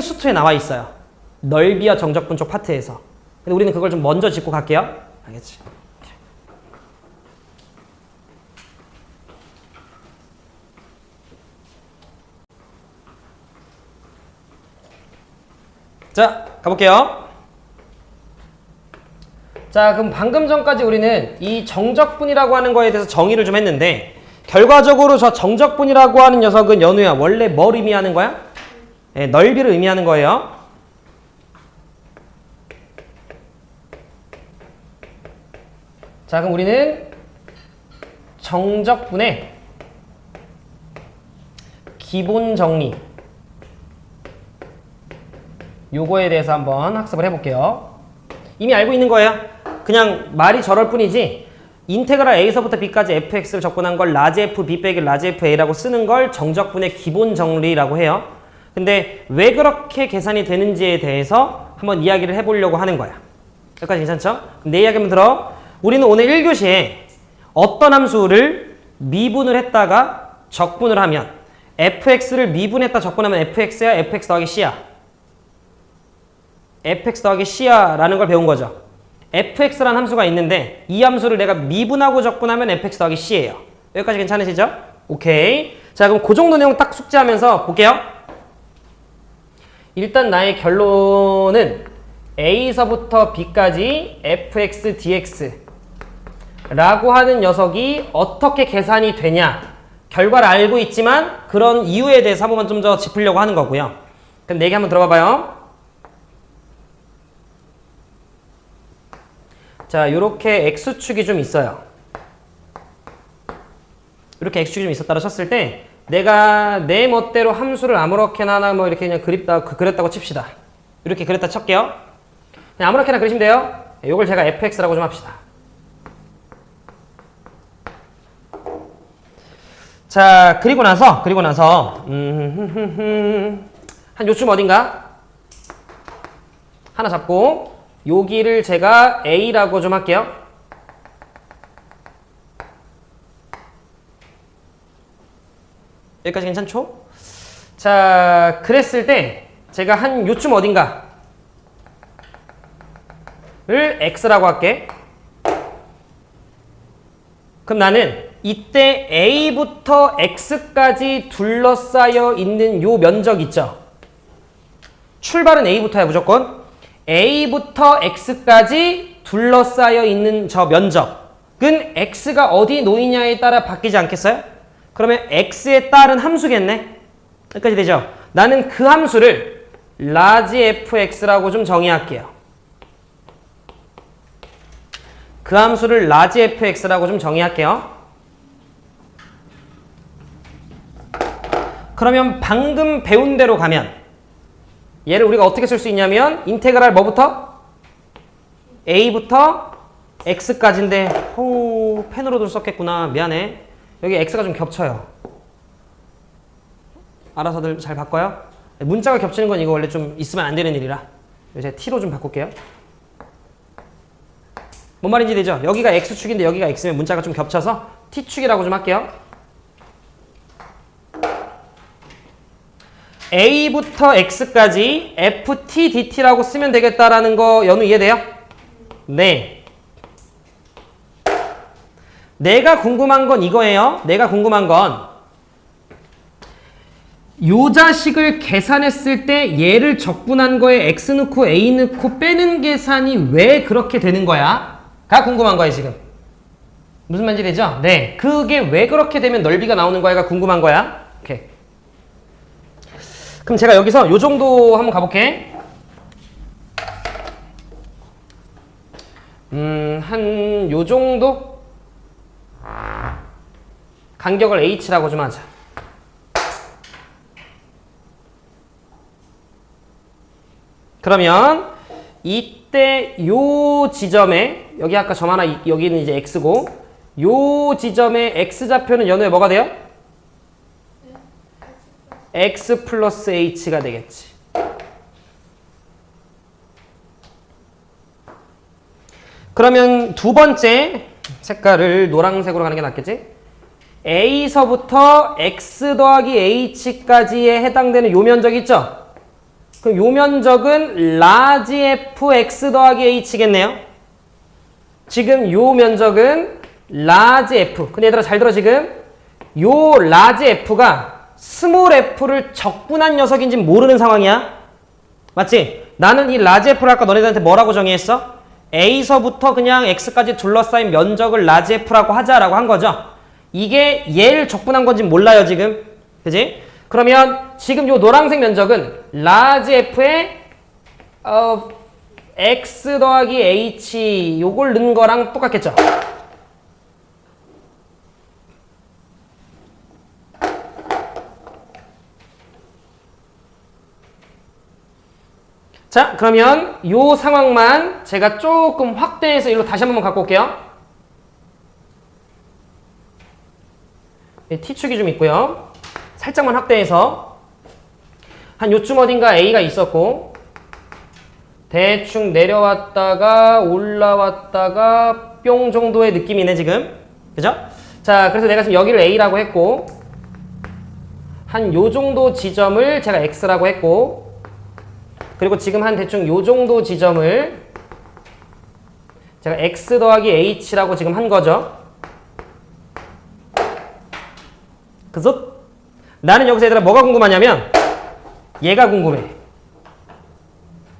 수투에 나와 있어요. 넓이와 정적분 쪽 파트에서. 근데 우리는 그걸 좀 먼저 짚고 갈게요. 알겠지? 자, 가볼게요. 자, 그럼 방금 전까지 우리는 이 정적분이라고 하는 거에 대해서 정의를 좀 했는데, 결과적으로 저 정적분이라고 하는 녀석은 연우야, 원래 뭘 의미하는 거야? 네, 넓이를 의미하는 거예요. 자, 그럼 우리는 정적분의 기본 정리, 요거에 대해서 한번 학습을 해볼게요. 이미 알고 있는 거예요. 그냥 말이 저럴 뿐이지, 인테그랄 a서부터 b까지 fx를 적분한 걸 라지 f b 빼기 라지 f a라고 쓰는 걸 정적분의 기본 정리라고 해요. 근데 왜 그렇게 계산이 되는지에 대해서 한번 이야기를 해보려고 하는 거야. 여기까지 괜찮죠? 내 이야기 한번 들어. 우리는 오늘 1교시에 어떤 함수를 미분을 했다가 적분을 하면 fx를 미분했다 적분하면 fx야, fx 더하기 c야? fx 더하기 c야 라는 걸 배운 거죠. fx라는 함수가 있는데 이 함수를 내가 미분하고 적분하면 fx 더하기 c예요. 여기까지 괜찮으시죠? 오케이. 자, 그럼 그 정도 내용 딱 숙지하면서 볼게요. 일단 나의 결론은 a서부터 b까지 fx dx 라고 하는 녀석이 어떻게 계산이 되냐, 결과를 알고 있지만 그런 이유에 대해서 한 번만 좀 더 짚으려고 하는 거고요. 그럼 내 얘기 한번 들어봐 봐요. 자, 요렇게 x축이 좀 있어요. 이렇게 x축이 좀 있었다고 쳤을 때 내가 내 멋대로 함수를 아무렇게나 하나 뭐 이렇게 그냥 그렸다고 칩시다. 이렇게 그렸다 칠게요. 그냥 아무렇게나 그리시면 돼요. 요걸 제가 fx라고 좀 합시다. 자, 그리고 나서 한 요쯤 어딘가 하나 잡고 여기를 제가 a라고 좀 할게요. 여기까지 괜찮죠? 자, 그랬을 때 제가 한 요쯤 어딘가를 x라고 할게. 그럼 나는 이때 a부터 x까지 둘러싸여 있는 요 면적 있죠? 출발은 a부터야 무조건. a부터 x까지 둘러싸여 있는 저 면적은 x가 어디 놓이냐에 따라 바뀌지 않겠어요? 그러면 x에 따른 함수겠네? 여기까지 되죠? 나는 그 함수를 라지 fx라고 좀 정의할게요. 그 함수를 라지 fx라고 좀 정의할게요. 그러면 방금 배운 대로 가면 얘를 우리가 어떻게 쓸 수 있냐면 인테그랄 뭐부터? a부터 x까지인데 펜으로도 썼겠구나. 미안해. 여기 x가 좀 겹쳐요. 알아서들 잘 바꿔요. 문자가 겹치는 건 이거 원래 좀 있으면 안 되는 일이라 제가 t로 좀 바꿀게요. 뭔 말인지 되죠? 여기가 x축인데 여기가 x면 문자가 좀 겹쳐서 t축이라고 좀 할게요. a부터 x까지 ft dt라고 쓰면 되겠다라는 거 연우 이해돼요? 네. 내가 궁금한 건 이거예요. 내가 궁금한 건 요 자식을 계산했을 때 얘를 적분한 거에 x 넣고 a 넣고 빼는 계산이 왜 그렇게 되는 거야? 가 궁금한 거예요 지금. 무슨 말인지 되죠? 네. 그게 왜 그렇게 되면 넓이가 나오는 거야가 궁금한 거야. 오케이. 그럼 제가 여기서 요 정도 한번 가볼게. 한 요 정도? 간격을 h라고 좀 하자. 그러면 이때 요 지점에 여기 아까 점 하나 여기는 이제 x고 요 지점에 x좌표는 연우에 뭐가 돼요? x 플러스 h가 되겠지. 그러면 두 번째 색깔을 노란색으로 가는 게 낫겠지? a서부터 x 더하기 h까지에 해당되는 요 면적 있죠? 그럼 요 면적은 라지 fx 더하기 h겠네요. 지금 요 면적은 라지 F. 근데 얘들아 잘 들어 지금. 요 라지 F가 스몰 f를 적분한 녀석인지 모르는 상황이야. 맞지? 나는 이 라지 F를 아까 너네들한테 뭐라고 정의했어? A서부터 그냥 X까지 둘러싸인 면적을 라지 F라고 하자라고 한 거죠. 이게 얘를 적분한 건지 몰라요 지금. 그지? 그러면 지금 요 노란색 면적은 라지 F에 X 더하기 H 요걸 넣은 거랑 똑같겠죠? 자, 그러면 요 상황만 제가 조금 확대해서 일로 다시 한번 갖고 올게요. T축이 좀 있고요. 살짝만 확대해서 한 요쯤 어딘가 A가 있었고 대충 내려왔다가 올라왔다가 뿅 정도의 느낌이네 지금. 그죠? 자, 그래서 내가 지금 여기를 A라고 했고 한 요 정도 지점을 제가 X라고 했고 그리고 지금 한 대충 요 정도 지점을 제가 X 더하기 H라고 지금 한 거죠. 그래서 나는 여기서 얘들아 뭐가 궁금하냐면 얘가 궁금해.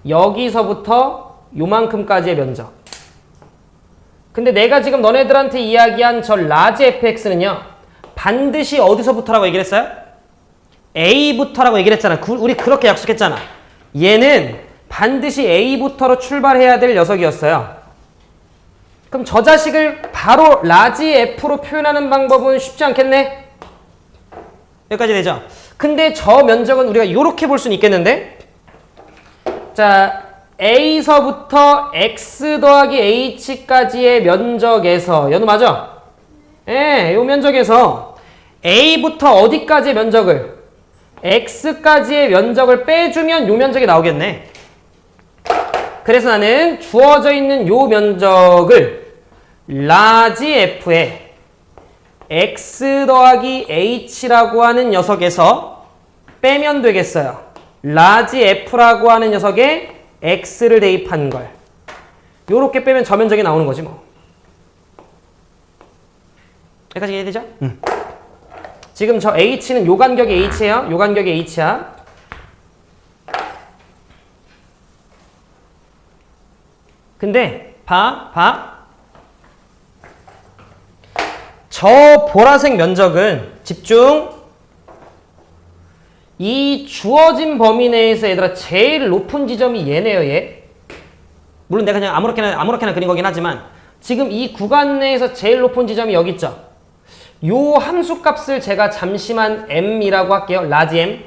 여기서부터 요만큼까지의 면적. 근데 내가 지금 너네들한테 이야기한 저 라지 fx는요. 반드시 어디서부터라고 얘기를 했어요? A부터라고 얘기를 했잖아. 우리 그렇게 약속했잖아. 얘는 반드시 A부터로 출발해야 될 녀석이었어요. 그럼 저 자식을 바로 라지 F로 표현하는 방법은 쉽지 않겠네? 여기까지 되죠? 근데 저 면적은 우리가 이렇게 볼 수는 있겠는데? 자, A서부터 X 더하기 H까지의 면적에서 연우 맞아? 예, 요 면적에서 A부터 어디까지의 면적을 X까지의 면적을 빼주면 요 면적이 나오겠네. 그래서 나는 주어져 있는 요 면적을 라지 F에 X 더하기 H라고 하는 녀석에서 빼면 되겠어요. 라지 F라고 하는 녀석에 X를 대입한 걸. 요렇게 빼면 저 면적이 나오는 거지 뭐. 여기까지 이해되죠? 지금 저 H는 요 간격이 H예요. 요 간격이 H야. 근데 봐. 저 보라색 면적은 집중. 이 주어진 범위 내에서 얘들아 제일 높은 지점이 얘네요, 얘. 물론 내가 그냥 아무렇게나 그린 거긴 하지만 지금 이 구간 내에서 제일 높은 지점이 여기 있죠. 요 함수 값을 제가 잠시만 m이라고 할게요. 라지 m.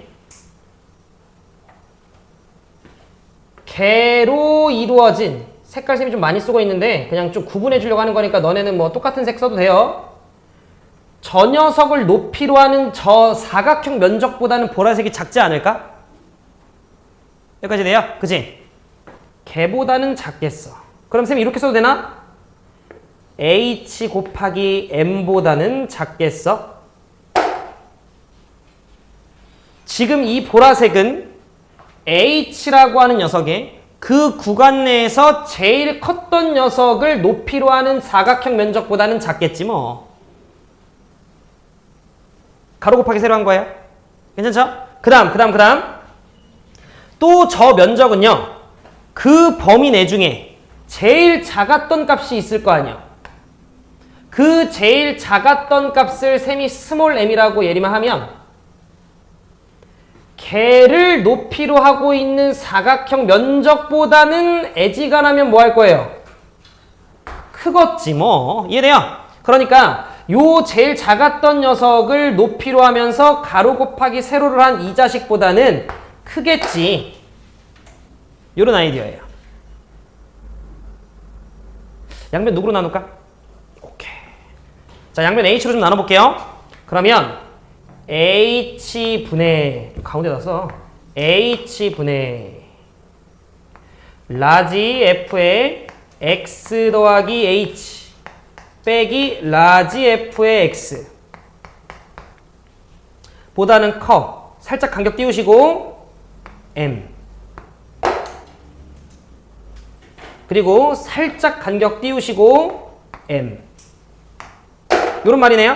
개로 이루어진 색깔 셈이 좀 많이 쓰고 있는데 그냥 좀 구분해 주려고 하는 거니까 너네는 뭐 똑같은 색 써도 돼요. 저 녀석을 높이로 하는 저 사각형 면적보다는 보라색이 작지 않을까? 여기까지 돼요? 그치? 걔보다는 작겠어. 그럼 쌤 이렇게 써도 되나? H 곱하기 M보다는 작겠어? 지금 이 보라색은 H라고 하는 녀석의 그 구간 내에서 제일 컸던 녀석을 높이로 하는 사각형 면적보다는 작겠지 뭐. 가로 곱하기 세로 한 거예요. 괜찮죠? 그 다음. 또 저 면적은요. 그 범위 내 중에 제일 작았던 값이 있을 거 아니야. 그 제일 작았던 값을 셈이 스몰 m이라고 예리만 하면 걔를 높이로 하고 있는 사각형 면적보다는 애지간하면 뭐 할 거예요? 크겠지 뭐. 이해돼요? 그러니까 요 제일 작았던 녀석을 높이로 하면서 가로 곱하기 세로를 한 이 자식보다는 크겠지. 요런 아이디어예요. 양변 누구로 나눌까? 오케이. 자, 양변 H로 좀 나눠볼게요. 그러면 H분의 가운데다 써. H분의 라지 F의 X 더하기 H 빼기 라지 F의 X 보다는 커. 살짝 간격 띄우시고 M 그리고 살짝 간격 띄우시고 m. 요런 말이네요.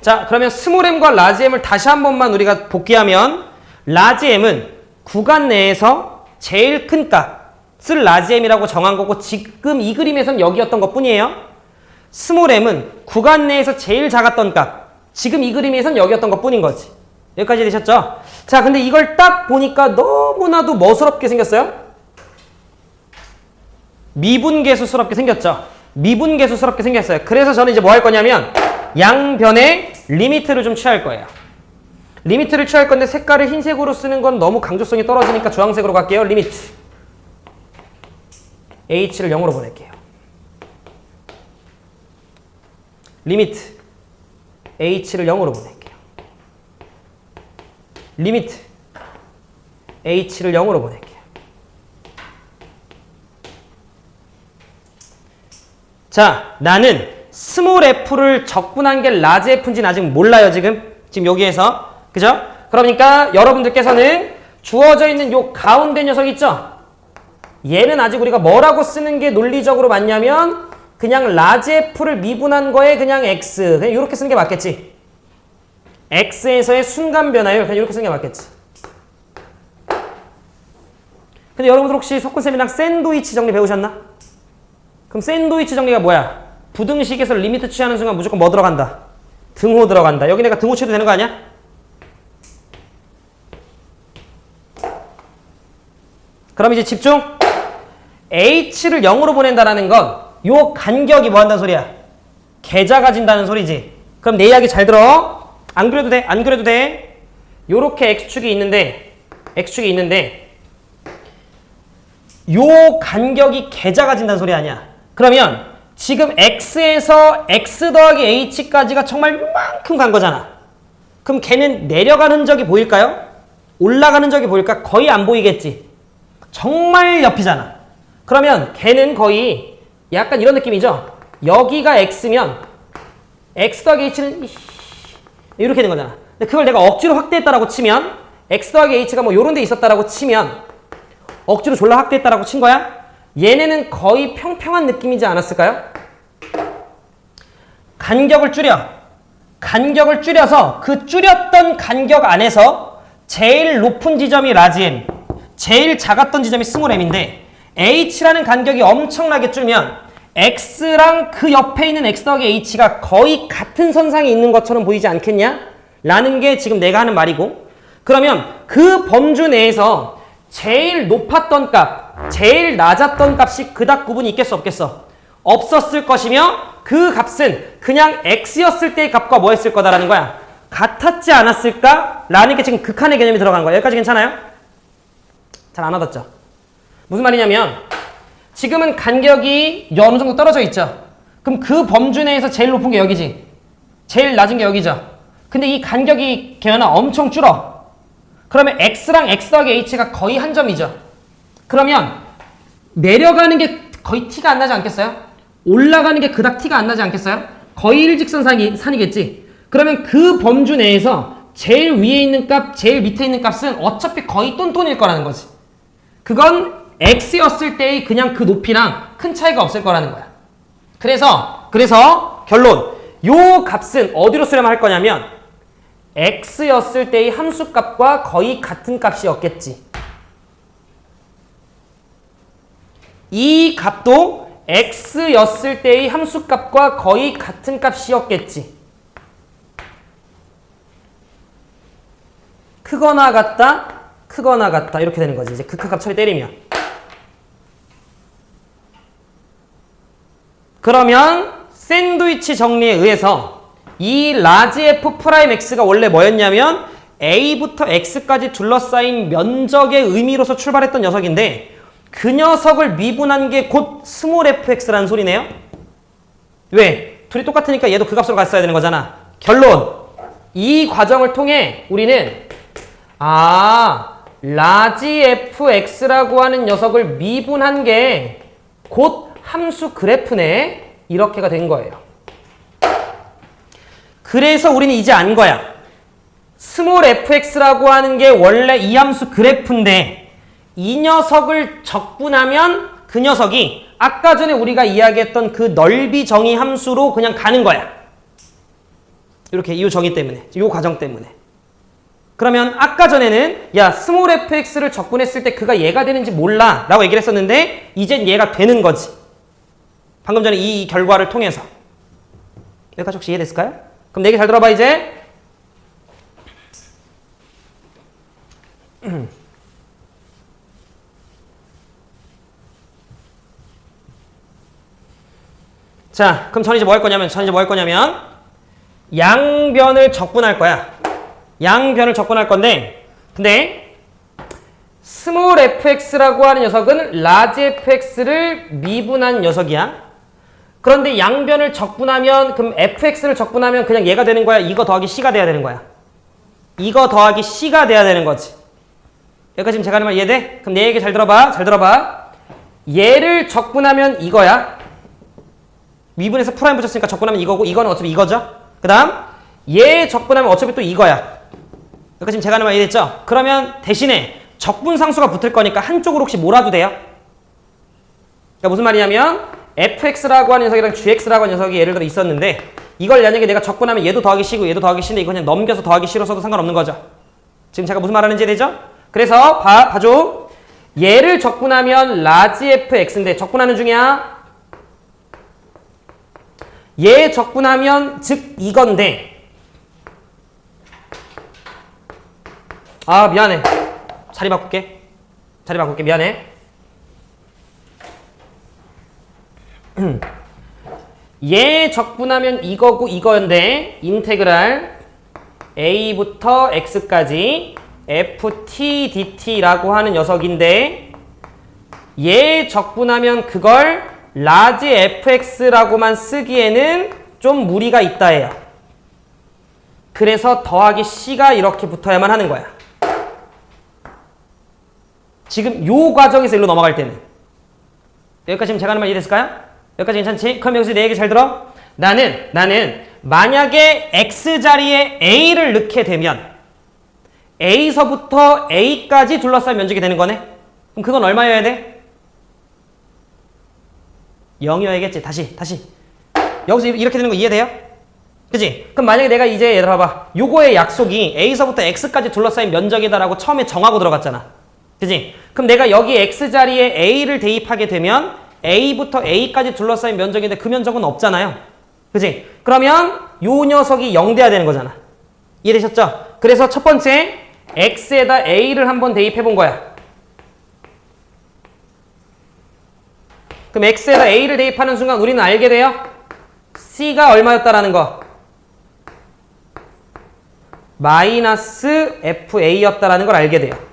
자, 그러면 스몰 m과 라지 m을 다시 한 번만 우리가 복귀하면 라지 m은 구간 내에서 제일 큰 값을 라지 m이라고 정한 거고 지금 이 그림에서는 여기였던 것 뿐이에요. 스몰 m은 구간 내에서 제일 작았던 값, 지금 이 그림에서는 여기였던 것 뿐인 거지. 여기까지 되셨죠? 자, 근데 이걸 딱 보니까 너무나도 뭐스럽게 생겼어요? 미분계수스럽게 생겼죠? 미분계수스럽게 생겼어요. 그래서 저는 이제 뭐 할 거냐면 양변에 리미트를 좀 취할 거예요. 리미트를 취할 건데 색깔을 흰색으로 쓰는 건 너무 강조성이 떨어지니까 주황색으로 갈게요. 리미트. h를 0으로 보낼게요. 리미트. h를 0으로 보낼게요. 리미트. h를 0으로 보낼게요. 자, 나는 스몰 f를 적분한 게 라지 f인지는 아직 몰라요, 지금 여기에서. 그죠? 그러니까 여러분들께서는 주어져 있는 요 가운데 녀석 있죠? 얘는 아직 우리가 뭐라고 쓰는 게 논리적으로 맞냐면 그냥 라지 f를 미분한 거에 그냥 x. 그냥 이렇게 쓰는 게 맞겠지. x에서의 순간 변화율. 그냥 이렇게 쓰는 게 맞겠지. 근데 여러분들 혹시 석훈쌤이랑 샌드위치 정리 배우셨나? 그럼 샌드위치 정리가 뭐야? 부등식에서 리미트 취하는 순간 무조건 뭐 들어간다? 등호 들어간다. 여기 내가 등호 쳐도 되는 거 아니야? 그럼 이제 집중. h를 0으로 보낸다라는 건 요 간격이 뭐 한다는 소리야? 계좌 가진다는 소리지. 그럼 내 이야기 잘 들어. 안 그래도 돼. 안 그래도 돼. 요렇게 x축이 있는데 요 간격이 계좌 가진다는 소리 아니야. 그러면 지금 x에서 x 더하기 h까지가 정말 이만큼 간 거잖아. 그럼 걔는 내려가는 흔적이 보일까요? 올라가는 흔적이 보일까? 거의 안 보이겠지. 정말 옆이잖아. 그러면 걔는 거의 약간 이런 느낌이죠. 여기가 x면 x 더하기 h는 이렇게 된 거잖아. 근데 그걸 내가 억지로 확대했다라고 치면 x 더하기 h가 뭐 요런 데 있었다라고 치면 억지로 졸라 확대했다라고 친 거야? 얘네는 거의 평평한 느낌이지 않았을까요? 간격을 줄여서 그 줄였던 간격 안에서 제일 높은 지점이 라지 m, 제일 작았던 지점이 스몰 m인데 h라는 간격이 엄청나게 줄면 x랑 그 옆에 있는 x 더하기 h가 거의 같은 선상에 있는 것처럼 보이지 않겠냐? 라는 게 지금 내가 하는 말이고, 그러면 그 범주 내에서 제일 높았던 값, 제일 낮았던 값이 그닥 구분이 있겠어 없겠어? 없었을 것이며 그 값은 그냥 x였을 때의 값과 뭐 했을 거다라는 거야? 같았지 않았을까? 라는 게 지금 극한의 개념이 들어간 거야. 여기까지 괜찮아요? 잘 안 와닿죠? 무슨 말이냐면 지금은 간격이 어느 정도 떨어져 있죠. 그럼 그 범주 내에서 제일 높은 게 여기지. 제일 낮은 게 여기죠. 근데 이 간격이 걔는 엄청 줄어. 그러면 x랑 x 더하기 h가 거의 한 점이죠. 그러면 내려가는 게 거의 티가 안 나지 않겠어요? 올라가는 게 그닥 티가 안 나지 않겠어요? 거의 일직선산이겠지. 그러면 그 범주 내에서 제일 위에 있는 값, 제일 밑에 있는 값은 어차피 거의 똔똔일 거라는 거지. 그건 x였을 때의 그냥 그 높이랑 큰 차이가 없을 거라는 거야. 그래서 결론. 요 값은 어디로 수렴할 거냐면 x였을 때의 함수값과 거의 같은 값이었겠지. 이 값도 x였을 때의 함수값과 거의 같은 값이었겠지. 크거나 같다, 크거나 같다 이렇게 되는 거지. 이제 극한값 처리 때리면. 그러면 샌드위치 정리에 의해서 이 라지 f 프라임 x가 원래 뭐였냐면 a부터 x까지 둘러싸인 면적의 의미로서 출발했던 녀석인데 그 녀석을 미분한 게 곧 스몰 fx라는 소리네요. 왜? 둘이 똑같으니까 얘도 그 값으로 갔어야 되는 거잖아. 결론. 이 과정을 통해 우리는 라지 fx라고 하는 녀석을 미분한 게 곧 함수 그래프네. 이렇게가 된 거예요. 그래서 우리는 이제 안 거야. 스몰 fx라고 하는 게 원래 이 함수 그래프인데 이 녀석을 적분하면 그 녀석이 아까 전에 우리가 이야기했던 그 넓이 정의 함수로 그냥 가는 거야. 이렇게 이 정의 때문에, 이 과정 때문에. 그러면 아까 전에는 야 스몰 fx를 적분했을 때 그가 얘가 되는지 몰라 라고 얘기를 했었는데 이젠 얘가 되는 거지. 방금 전에 이 결과를 통해서. 여기까지 혹시 이해됐을까요? 그럼 내 얘기 잘 들어봐 이제. 자, 그럼 전 이제 뭐 할 거냐면 양변을 적분할 거야. 양변을 적분할 건데 근데 스몰 fx라고 하는 녀석은 라지 fx를 미분한 녀석이야. 그런데 양변을 적분하면 그럼 fx를 적분하면 그냥 얘가 되는 거야? 이거 더하기 c가 돼야 되는 거야? 이거 더하기 c가 돼야 되는 거지. 여기까지 지금 제가 하는 말 이해돼? 그럼 내 얘기 잘 들어봐. 얘를 적분하면 이거야. 미분에서 프라임 붙였으니까 적분하면 이거고 이거는 어차피 이거죠. 그 다음 얘 적분하면 어차피 또 이거야. 여기까지 지금 제가 하는 말 이해됐죠? 그러면 대신에 적분상수가 붙을 거니까 한쪽으로 혹시 몰아도 돼요? 그러니까 무슨 말이냐면 fx라고 하는 녀석이랑 gx라고 하는 녀석이 예를 들어 있었는데 이걸 만약에 내가 적분하면 얘도 더하기 c고 얘도 더하기 c인데 이거 그냥 넘겨서 더하기 c로 써도 상관없는 거죠. 지금 제가 무슨 말하는지 되죠? 그래서 봐줘. 얘를 적분하면 라지 fx인데 적분하는 중이야. 얘 적분하면 즉 이건데 아 미안해. 자리 바꿀게 미안해. 얘 적분하면 이거고 이거인데 인테그랄 a부터 x까지 ft dt라고 하는 녀석인데 얘 적분하면 그걸 라지 fx라고만 쓰기에는 좀 무리가 있다 해요. 그래서 더하기 c가 이렇게 붙어야만 하는 거야. 지금 요 과정에서 일로 넘어갈 때는 여기까지 지금 제가 하는 말 이해됐을까요? 여기까지 괜찮지? 그럼 여기서 내 얘기 잘 들어. 나는 만약에 x자리에 a를 넣게 되면 a서부터 a까지 둘러싼 면적이 되는 거네. 그럼 그건 얼마여야 돼? 0이어야겠지. 다시 여기서 이렇게 되는 거 이해돼요? 그치? 그럼 만약에 내가 이제 얘들아 봐봐. 요거의 약속이 a서부터 x까지 둘러싸인 면적이다라고 처음에 정하고 들어갔잖아. 그치? 그럼 내가 여기 x자리에 a를 대입하게 되면 a부터 a까지 둘러싸인 면적인데 그 면적은 없잖아요. 그치? 그러면 요 녀석이 0 돼야 되는 거잖아. 이해되셨죠? 그래서 첫 번째 x에다 a를 한번 대입해 본 거야. 그럼 x에다 a를 대입하는 순간 우리는 알게 돼요? c가 얼마였다라는 거. 마이너스 fa였다라는 걸 알게 돼요.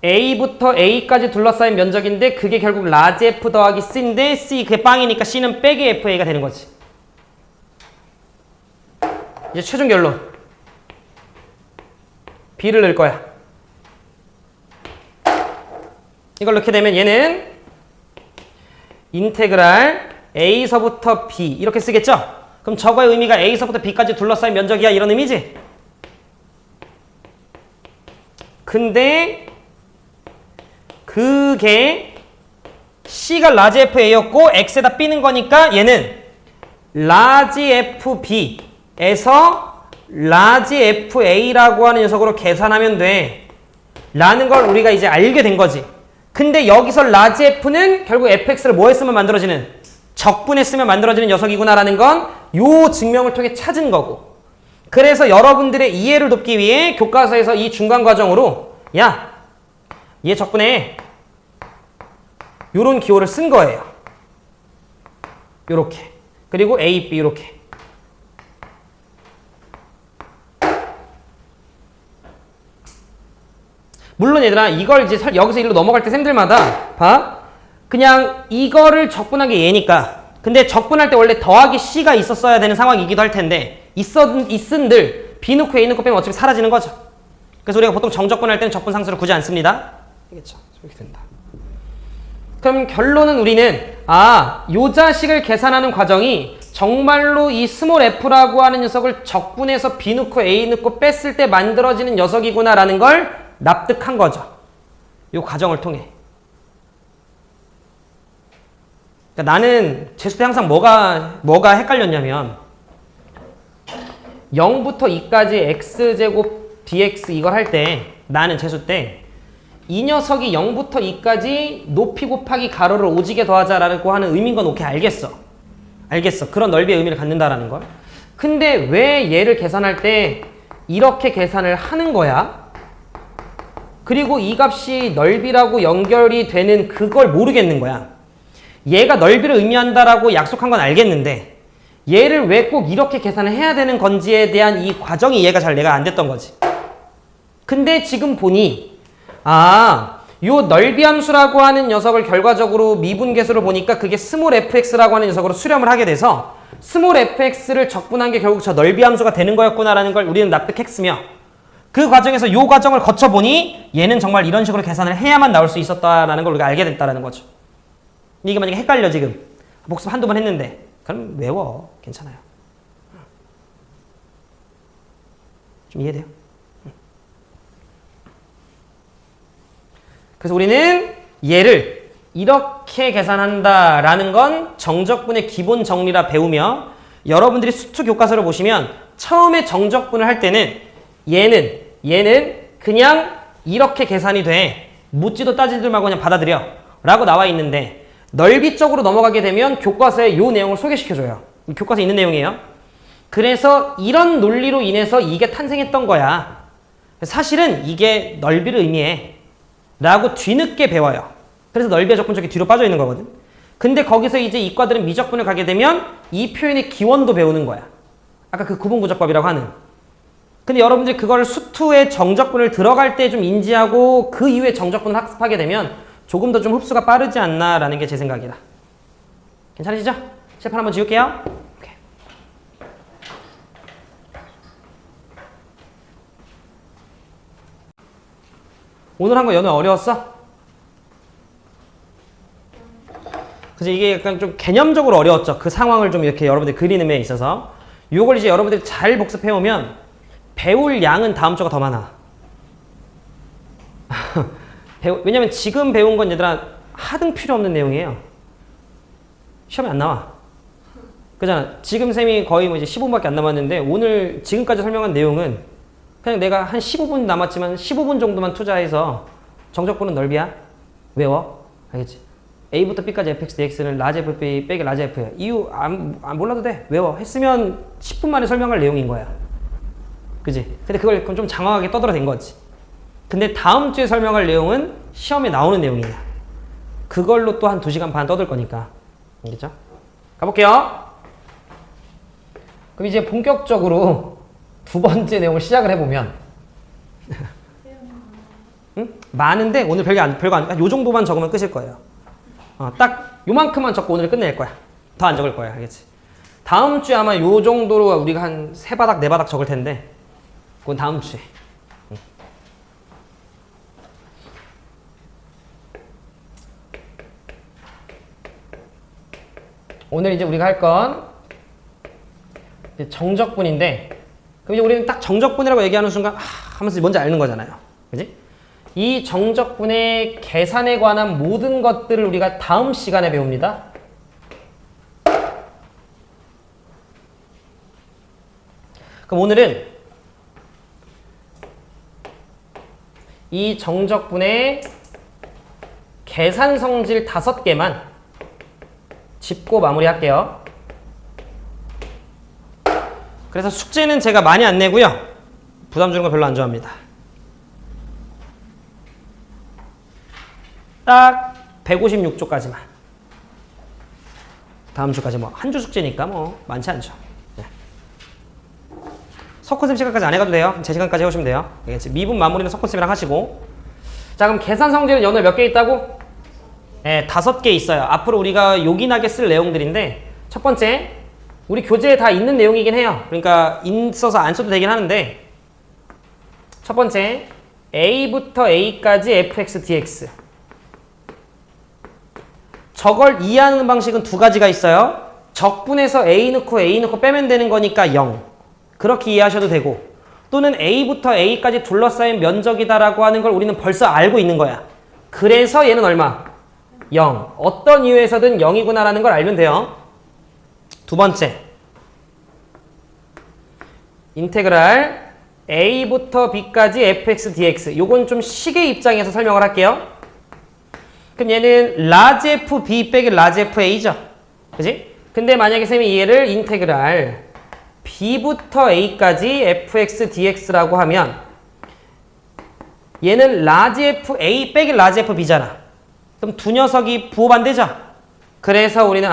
a부터 a까지 둘러싸인 면적인데 그게 결국 라지 f 더하기 c인데 c 그게 빵이니까 c는 빼기 fa가 되는 거지. 이제 최종 결론. b를 넣을 거야. 이걸 넣게 되면 얘는 인테그랄 a서부터 b 이렇게 쓰겠죠? 그럼 저거의 의미가 a서부터 b까지 둘러싸인 면적이야 이런 의미지? 근데 그게 c가 라지 fa였고 x에다 b는 거니까 얘는 라지 fb에서 라지 fa라고 하는 녀석으로 계산하면 돼 라는 걸 우리가 이제 알게 된 거지. 근데 여기서 라지 f는 결국 fx를 뭐 했으면 만들어지는? 적분했으면 만들어지는 녀석이구나라는 건 요 증명을 통해 찾은 거고. 그래서 여러분들의 이해를 돕기 위해 교과서에서 이 중간 과정으로 야, 얘 적분해. 요런 기호를 쓴 거예요. 요렇게. 그리고 A, B 요렇게. 물론 얘들아 이걸 이제 여기서 일로 넘어갈 때 쌤들마다 봐. 그냥 이거를 적분한 게 얘니까. 근데 적분할 때 원래 더하기 C가 있었어야 되는 상황이기도 할 텐데 있은들 B 넣고 A 넣고 빼면 어차피 사라지는 거죠. 그래서 우리가 보통 정적분할 때는 적분상수를 굳이 안 씁니다. 알겠죠? 이렇게 된다. 그럼 결론은 우리는 요 자식을 계산하는 과정이 정말로 이 스몰 f라고 하는 녀석을 적분해서 b 넣고 a 넣고 뺐을 때 만들어지는 녀석이구나라는 걸 납득한 거죠. 이 과정을 통해. 그러니까 나는 재수 때 항상 뭐가 헷갈렸냐면 0부터 2까지 x제곱 dx 이걸 할 때 나는 재수 때 이 녀석이 0부터 2까지 높이 곱하기 가로를 오지게 더하자라고 하는 의미인 건 오케이 알겠어. 그런 넓이의 의미를 갖는다라는 걸. 근데 왜 얘를 계산할 때 이렇게 계산을 하는 거야? 그리고 이 값이 넓이라고 연결이 되는 그걸 모르겠는 거야. 얘가 넓이를 의미한다라고 약속한 건 알겠는데 얘를 왜 꼭 이렇게 계산을 해야 되는 건지에 대한 이 과정이 이해가 잘 내가 안 됐던 거지. 근데 지금 보니 요 넓이 함수라고 하는 녀석을 결과적으로 미분계수로 보니까 그게 스몰 fx라고 하는 녀석으로 수렴을 하게 돼서 스몰 fx를 적분한 게 결국 저 넓이 함수가 되는 거였구나라는 걸 우리는 납득했으며 그 과정에서 요 과정을 거쳐보니 얘는 정말 이런 식으로 계산을 해야만 나올 수 있었다라는 걸 우리가 알게 됐다라는 거죠. 이게 만약에 헷갈려 지금 복습 한두 번 했는데 그럼 외워. 괜찮아요. 좀 이해돼요? 그래서 우리는 얘를 이렇게 계산한다라는 건 정적분의 기본 정리라 배우며 여러분들이 수투 교과서를 보시면 처음에 정적분을 할 때는 얘는 그냥 이렇게 계산이 돼. 묻지도 따지지도 말고 그냥 받아들여 라고 나와 있는데 넓이 쪽으로 넘어가게 되면 교과서에 이 내용을 소개시켜줘요. 교과서에 있는 내용이에요. 그래서 이런 논리로 인해서 이게 탄생했던 거야. 사실은 이게 넓이를 의미해 라고 뒤늦게 배워요. 그래서 넓이의 적분적이 뒤로 빠져 있는 거거든. 근데 거기서 이제 이과들은 미적분을 가게 되면 이 표현의 기원도 배우는 거야. 아까 그 구분구적법이라고 하는. 근데 여러분들이 그걸 수투의 정적분을 들어갈 때 좀 인지하고 그 이후에 정적분을 학습하게 되면 조금 더 좀 흡수가 빠르지 않나라는 게 제 생각이다. 괜찮으시죠? 칠판 한번 지울게요. 오케이. 오늘 한 거 연애 어려웠어? 그래서 이게 약간 좀 개념적으로 어려웠죠. 그 상황을 좀 이렇게 여러분들 그리는 데 있어서 요걸 이제 여러분들이 잘 복습해오면 배울 양은 다음 주가 더 많아. 왜냐면 지금 배운 건 얘들아 하등 필요 없는 내용이에요. 시험에 안 나와. 그잖아. 지금 쌤이 거의 뭐 이제 15분밖에 안 남았는데 오늘 지금까지 설명한 내용은 그냥 내가 한 15분 남았지만 15분 정도만 투자해서 정적분은 넓이야. 외워. 알겠지? A부터 B까지 fx dx는 라지 fb 빼기 라지 f야. 이유 안 몰라도 돼. 외워. 했으면 10분 만에 설명할 내용인 거야. 그지? 근데 그걸 좀 장황하게 떠들어댄 거지. 근데 다음 주에 설명할 내용은 시험에 나오는 내용이야. 그걸로 또 한 2시간 반 떠들 거니까. 알겠죠? 가볼게요. 그럼 이제 본격적으로 두 번째 내용을 시작을 해보면 응? 많은데 오늘 별거 안, 요 정도만 적으면 끝일 거예요. 딱 요만큼만 적고 오늘 끝낼 거야. 더 안 적을 거야. 알겠지? 다음 주에 아마 요 정도로 우리가 한 3바닥, 4바닥 적을 텐데 그건 다음 주에. 오늘 이제 우리가 할 건 정적분인데 그럼 이제 우리는 딱 정적분이라고 얘기하는 순간 하면서 뭔지 앓는 거잖아요. 그지? 이 정적분의 계산에 관한 모든 것들을 우리가 다음 시간에 배웁니다. 그럼 오늘은 이 정적분의 계산 성질 5개만 짚고 마무리할게요. 그래서 숙제는 제가 많이 안 내고요. 부담 주는 거 별로 안 좋아합니다. 딱 156쪽까지만. 다음 주까지 뭐 한 주 숙제니까 뭐 많지 않죠. 네. 석훈쌤 시간까지 안 해가도 돼요. 제 시간까지 해오시면 돼요. 미분 마무리는 석훈쌤이랑 하시고. 자, 그럼 계산 성질은 연어 몇 개 있다고? 네, 5개 있어요. 앞으로 우리가 요긴하게 쓸 내용들인데 첫 번째, 우리 교재에 다 있는 내용이긴 해요. 그러니까 있어서 안 써도 되긴 하는데 첫 번째, A부터 A까지 fx dx. 저걸 이해하는 방식은 2가지가 있어요. 적분해서 A 넣고 빼면 되는 거니까 0. 그렇게 이해하셔도 되고, 또는 A부터 A까지 둘러싸인 면적이다라고 하는 걸 우리는 벌써 알고 있는 거야. 그래서 얘는 얼마? 0. 어떤 이유에서든 0이구나라는 걸 알면 돼요. 두 번째, 인테그랄 A부터 B까지 fx dx. 요건 좀 식의 입장에서 설명을 할게요. 그럼 얘는 라지 f b 빼기 라지 f a죠. 그지? 근데 만약에 쌤이 얘를 인테그랄 b부터 a까지 fx dx라고 하면 얘는 라지 f a 빼기 라지 f b잖아. 그럼 두 녀석이 부호반대죠. 그래서 우리는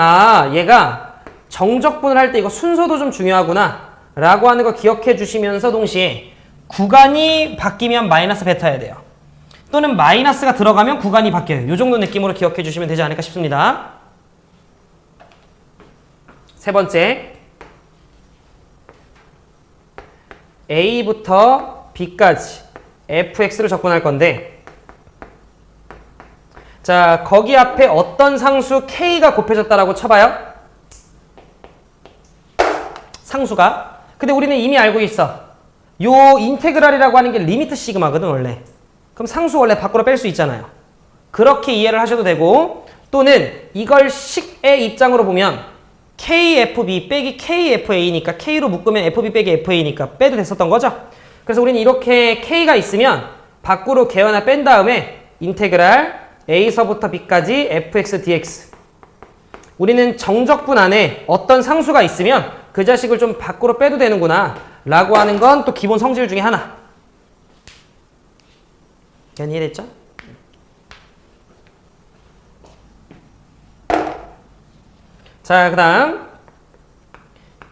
얘가 정적분을 할 때 이거 순서도 좀 중요하구나 라고 하는 거 기억해 주시면서 동시에 구간이 바뀌면 마이너스 뱉어야 돼요. 또는 마이너스가 들어가면 구간이 바뀌어요. 이 정도 느낌으로 기억해 주시면 되지 않을까 싶습니다. 세 번째, A부터 B까지 fx를 적분할 건데, 자, 거기 앞에 어떤 상수 k가 곱해졌다라고 쳐봐요. 상수가. 근데 우리는 이미 알고 있어. 요 인테그랄이라고 하는 게 리미트 시그마거든 원래. 그럼 상수 원래 밖으로 뺄 수 있잖아요. 그렇게 이해를 하셔도 되고, 또는 이걸 식의 입장으로 보면 KFB 빼기 KFA니까 K로 묶으면 FB 빼기 FA니까 빼도 됐었던 거죠. 그래서 우리는 이렇게 K가 있으면 밖으로 개어나 뺀 다음에 인테그랄 A서부터 B까지 fx dx. 우리는 정적분 안에 어떤 상수가 있으면 그 자식을 좀 밖으로 빼도 되는구나 라고 하는 건 또 기본 성질 중에 하나. 이해됐죠? 자, 그 다음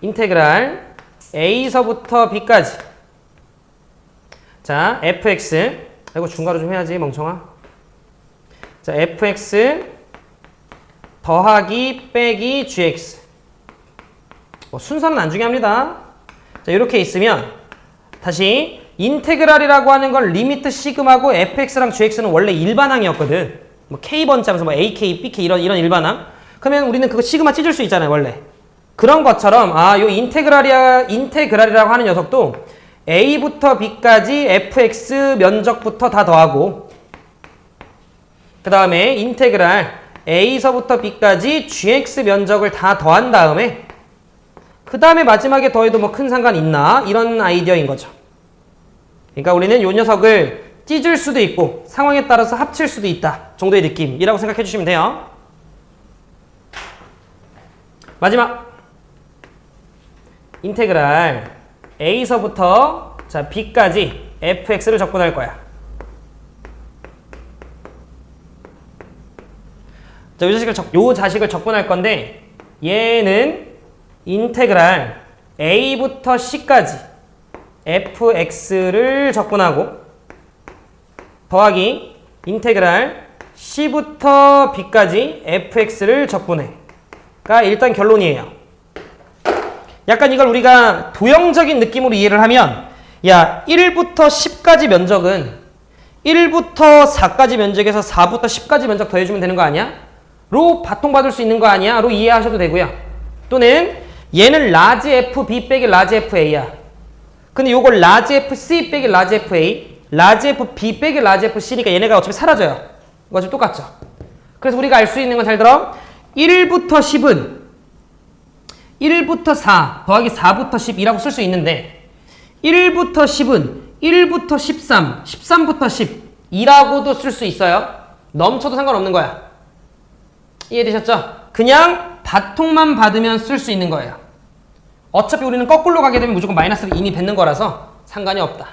인테그랄 A서부터 B까지. 자, fx. 이거 중괄호 좀 해야지 멍청아. 자, fx 더하기 빼기 gx. 순서는 안 중요합니다. 자, 이렇게 있으면 다시 인테그랄이라고 하는 건 리미트 시그마고 fx랑 gx는 원래 일반항이었거든. 뭐 k번째 하면서 뭐 ak, bk 이런 일반항. 그러면 우리는 그거 시그마 찢을 수 있잖아요, 원래. 그런 것처럼 요 인테그랄이라고 하는 녀석도 a부터 b까지 fx 면적부터 다 더하고, 그 다음에 인테그랄 a서부터 b까지 gx 면적을 다 더한 다음에 그 다음에 마지막에 더해도 뭐 큰 상관 있나? 이런 아이디어인 거죠. 그러니까 우리는 요 녀석을 찢을 수도 있고 상황에 따라서 합칠 수도 있다 정도의 느낌이라고 생각해 주시면 돼요. 마지막 인테그랄 A서부터 자 B까지 fx를 적분할 거야. 자, 요 자식을 적분할 건데 얘는 인테그랄 A부터 C까지 fx를 적분하고 더하기 인테그랄 C부터 B까지 fx를 적분해. 가 일단 결론이에요. 약간 이걸 우리가 도형적인 느낌으로 이해를 하면, 야, 1부터 10까지 면적은 1부터 4까지 면적에서 4부터 10까지 면적 더해주면 되는 거 아니야? 로 바통받을 수 있는 거 아니야? 로 이해하셔도 되고요. 또는 얘는 라지 FB 빼기 라지 FA야. 근데 요걸 라지 FC 빼기 라지 FA, 라지 FB 빼기 라지 FC니까 얘네가 어차피 사라져요. 이거 어차피 똑같죠? 그래서 우리가 알 수 있는 건 잘 들어. 1부터 10은 1부터 4 더하기 4부터 10이라고 쓸 수 있는데 1부터 10은 1부터 13, 13부터 10이라고도 쓸 수 있어요. 넘쳐도 상관없는 거야. 이해되셨죠? 그냥 바통만 받으면 쓸 수 있는 거예요. 어차피 우리는 거꾸로 가게 되면 무조건 마이너스를 이미 뱉는 거라서 상관이 없다.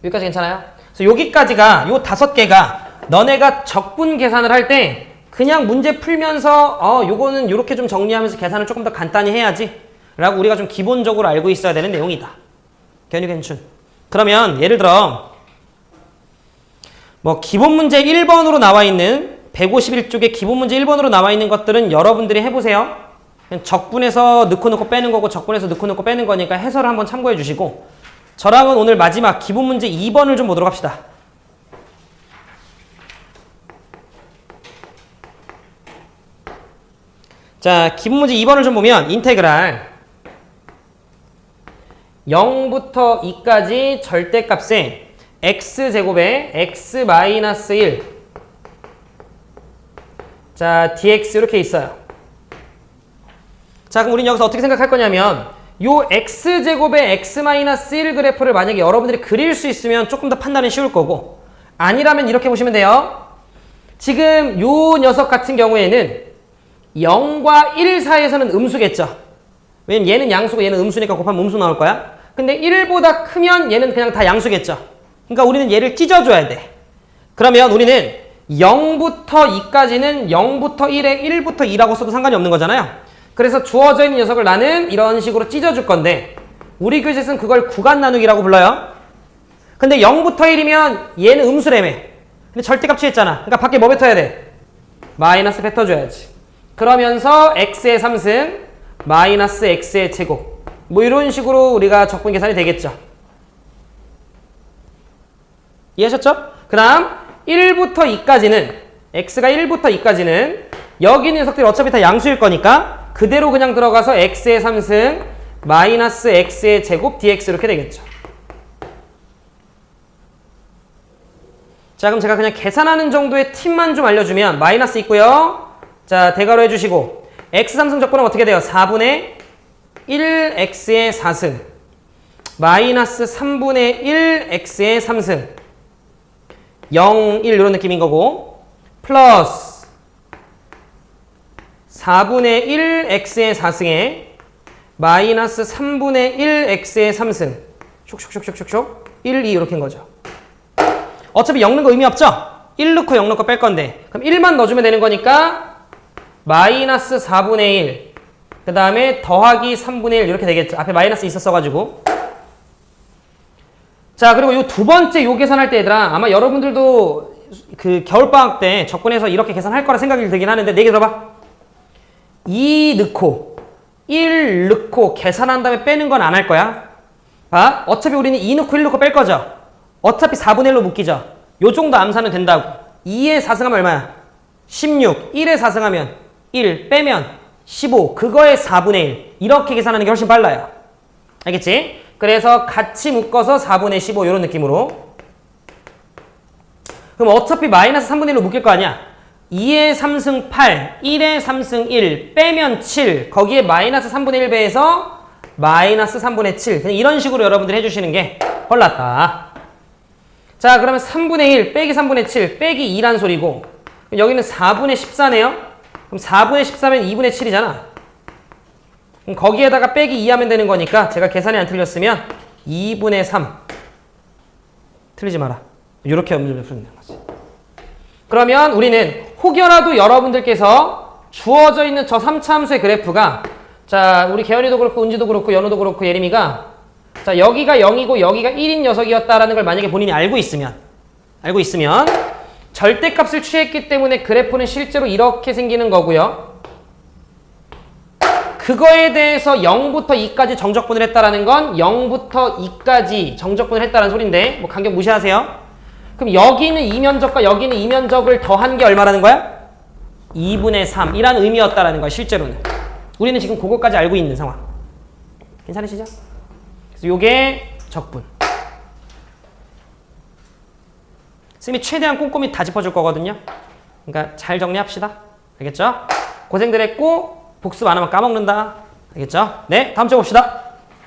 여기까지 괜찮아요? 그래서 여기까지가 요 5개가 너네가 적분 계산을 할 때 그냥 문제 풀면서 요거는 요렇게 좀 정리하면서 계산을 조금 더 간단히 해야지 라고 우리가 좀 기본적으로 알고 있어야 되는 내용이다. 견유 괜춘. 그러면 예를 들어 뭐 기본 문제 1번으로 나와 있는 151쪽에 기본 문제 1번으로 나와 있는 것들은 여러분들이 해보세요. 그냥 적분해서 넣고 빼는 거고 적분해서 넣고 빼는 거니까 해설을 한번 참고해 주시고, 저랑은 오늘 마지막 기본 문제 2번을 좀 보도록 합시다. 자, 기본 문제 2번을 좀 보면 인테그랄 0부터 2까지 절대값에 x제곱에 x-1 자, dx 이렇게 있어요. 자, 그럼 우리는 여기서 어떻게 생각할 거냐면 요 x제곱의 x-1 그래프를 만약에 여러분들이 그릴 수 있으면 조금 더 판단이 쉬울 거고 아니라면 이렇게 보시면 돼요. 지금 요 녀석 같은 경우에는 0과 1 사이에서는 음수겠죠. 왜냐면 얘는 양수고 얘는 음수니까 곱하면 음수 나올 거야. 근데 1보다 크면 얘는 그냥 다 양수겠죠. 그러니까 우리는 얘를 찢어줘야 돼. 그러면 우리는 0부터 2까지는 0부터 1에 1부터 2라고 써도 상관이 없는 거잖아요. 그래서 주어져 있는 녀석을 나는 이런 식으로 찢어줄 건데 우리 교재에서는 그걸 구간 나누기라고 불러요. 근데 0부터 1이면 얘는 음수라며. 근데 절대값 취했잖아. 그러니까 밖에 뭐 뱉어야 돼? 마이너스 뱉어줘야지. 그러면서 x의 3승 마이너스 x의 제곱 뭐 이런 식으로 우리가 적분 계산이 되겠죠. 이해하셨죠? 그 다음 1부터 2까지는 x가 1부터 2까지는 여기 있는 녀석들이 어차피 다 양수일 거니까 그대로 그냥 들어가서 x의 3승 마이너스 x의 제곱 dx 이렇게 되겠죠. 자, 그럼 제가 그냥 계산하는 정도의 팁만 좀 알려주면 마이너스 있고요. 자, 대괄호 해주시고 x 3승 적분은 어떻게 돼요? 4분의 1x의 4승 마이너스 3분의 1x의 3승 0, 1 이런 느낌인 거고 플러스 4분의 1x의 4승에 마이너스 3분의 1x의 3승 슉슉슉슉슉슉 1, 2 이렇게인 거죠. 어차피 0 넣은 거 의미 없죠? 1 넣고 0 넣고 뺄 건데 그럼 1만 넣어주면 되는 거니까 마이너스 4분의 1 그 다음에 더하기 3분의 1 이렇게 되겠죠. 앞에 마이너스 있었어가지고 자, 그리고 요 두 번째 요 계산할 때 얘들아 아마 여러분들도 그 겨울방학 때 적분해서 이렇게 계산할 거라 생각이 들긴 하는데 내 얘기 들어봐. 2 넣고 1 넣고 계산한 다음에 빼는 건 안 할 거야. 아? 어차피 우리는 2 넣고 1 넣고 뺄 거죠. 어차피 4분의 1로 묶이죠. 요 정도 암산은 된다고. 2에 4승하면 얼마야? 16. 1에 4승하면 1 빼면 15. 그거에 4분의 1. 이렇게 계산하는 게 훨씬 빨라요. 알겠지? 그래서 같이 묶어서 4분의 15 이런 느낌으로. 그럼 어차피 마이너스 3분의 1로 묶일 거 아니야? 2에 3승 8, 1에 3승 1, 빼면 7. 거기에 마이너스 3분의 1배에서 마이너스 3분의 7. 그냥 이런 식으로 여러분들이 해주시는 게 훨 낫다. 자, 그러면 3분의 1 빼기 3분의 7 빼기 2란 소리고 그럼 여기는 4분의 14네요. 그럼 4분의 14면 2분의 7이잖아. 그럼 거기에다가 빼기 2 하면 되는 거니까 제가 계산이 안 틀렸으면 2분의 3 틀리지 마라. 이렇게 문제를 풀면 되는 거지. 그러면 우리는 혹여라도 여러분들께서 주어져 있는 저 3차 함수의 그래프가 자, 우리 개연이도 그렇고 은지도 그렇고 연우도 그렇고 예림이가 자, 여기가 0이고 여기가 1인 녀석이었다라는 걸 만약에 본인이 알고 있으면 절대값을 취했기 때문에 그래프는 실제로 이렇게 생기는 거고요. 그거에 대해서 0부터 2까지 정적분을 했다라는 건 0부터 2까지 정적분을 했다라는 소린데 뭐 간격 무시하세요. 그럼 여기는 이면적과 여기는 이면적을 더한 게 얼마라는 거야? 2분의 3이라는 의미였다라는 거야. 실제로는. 우리는 지금 그거까지 알고 있는 상황. 괜찮으시죠? 그래서 요게 적분. 쌤이 최대한 꼼꼼히 다 짚어줄 거거든요. 그러니까 잘 정리합시다. 알겠죠? 고생들 했고 복습 안 하면 까먹는다. 알겠죠? 네, 다음 주에 봅시다.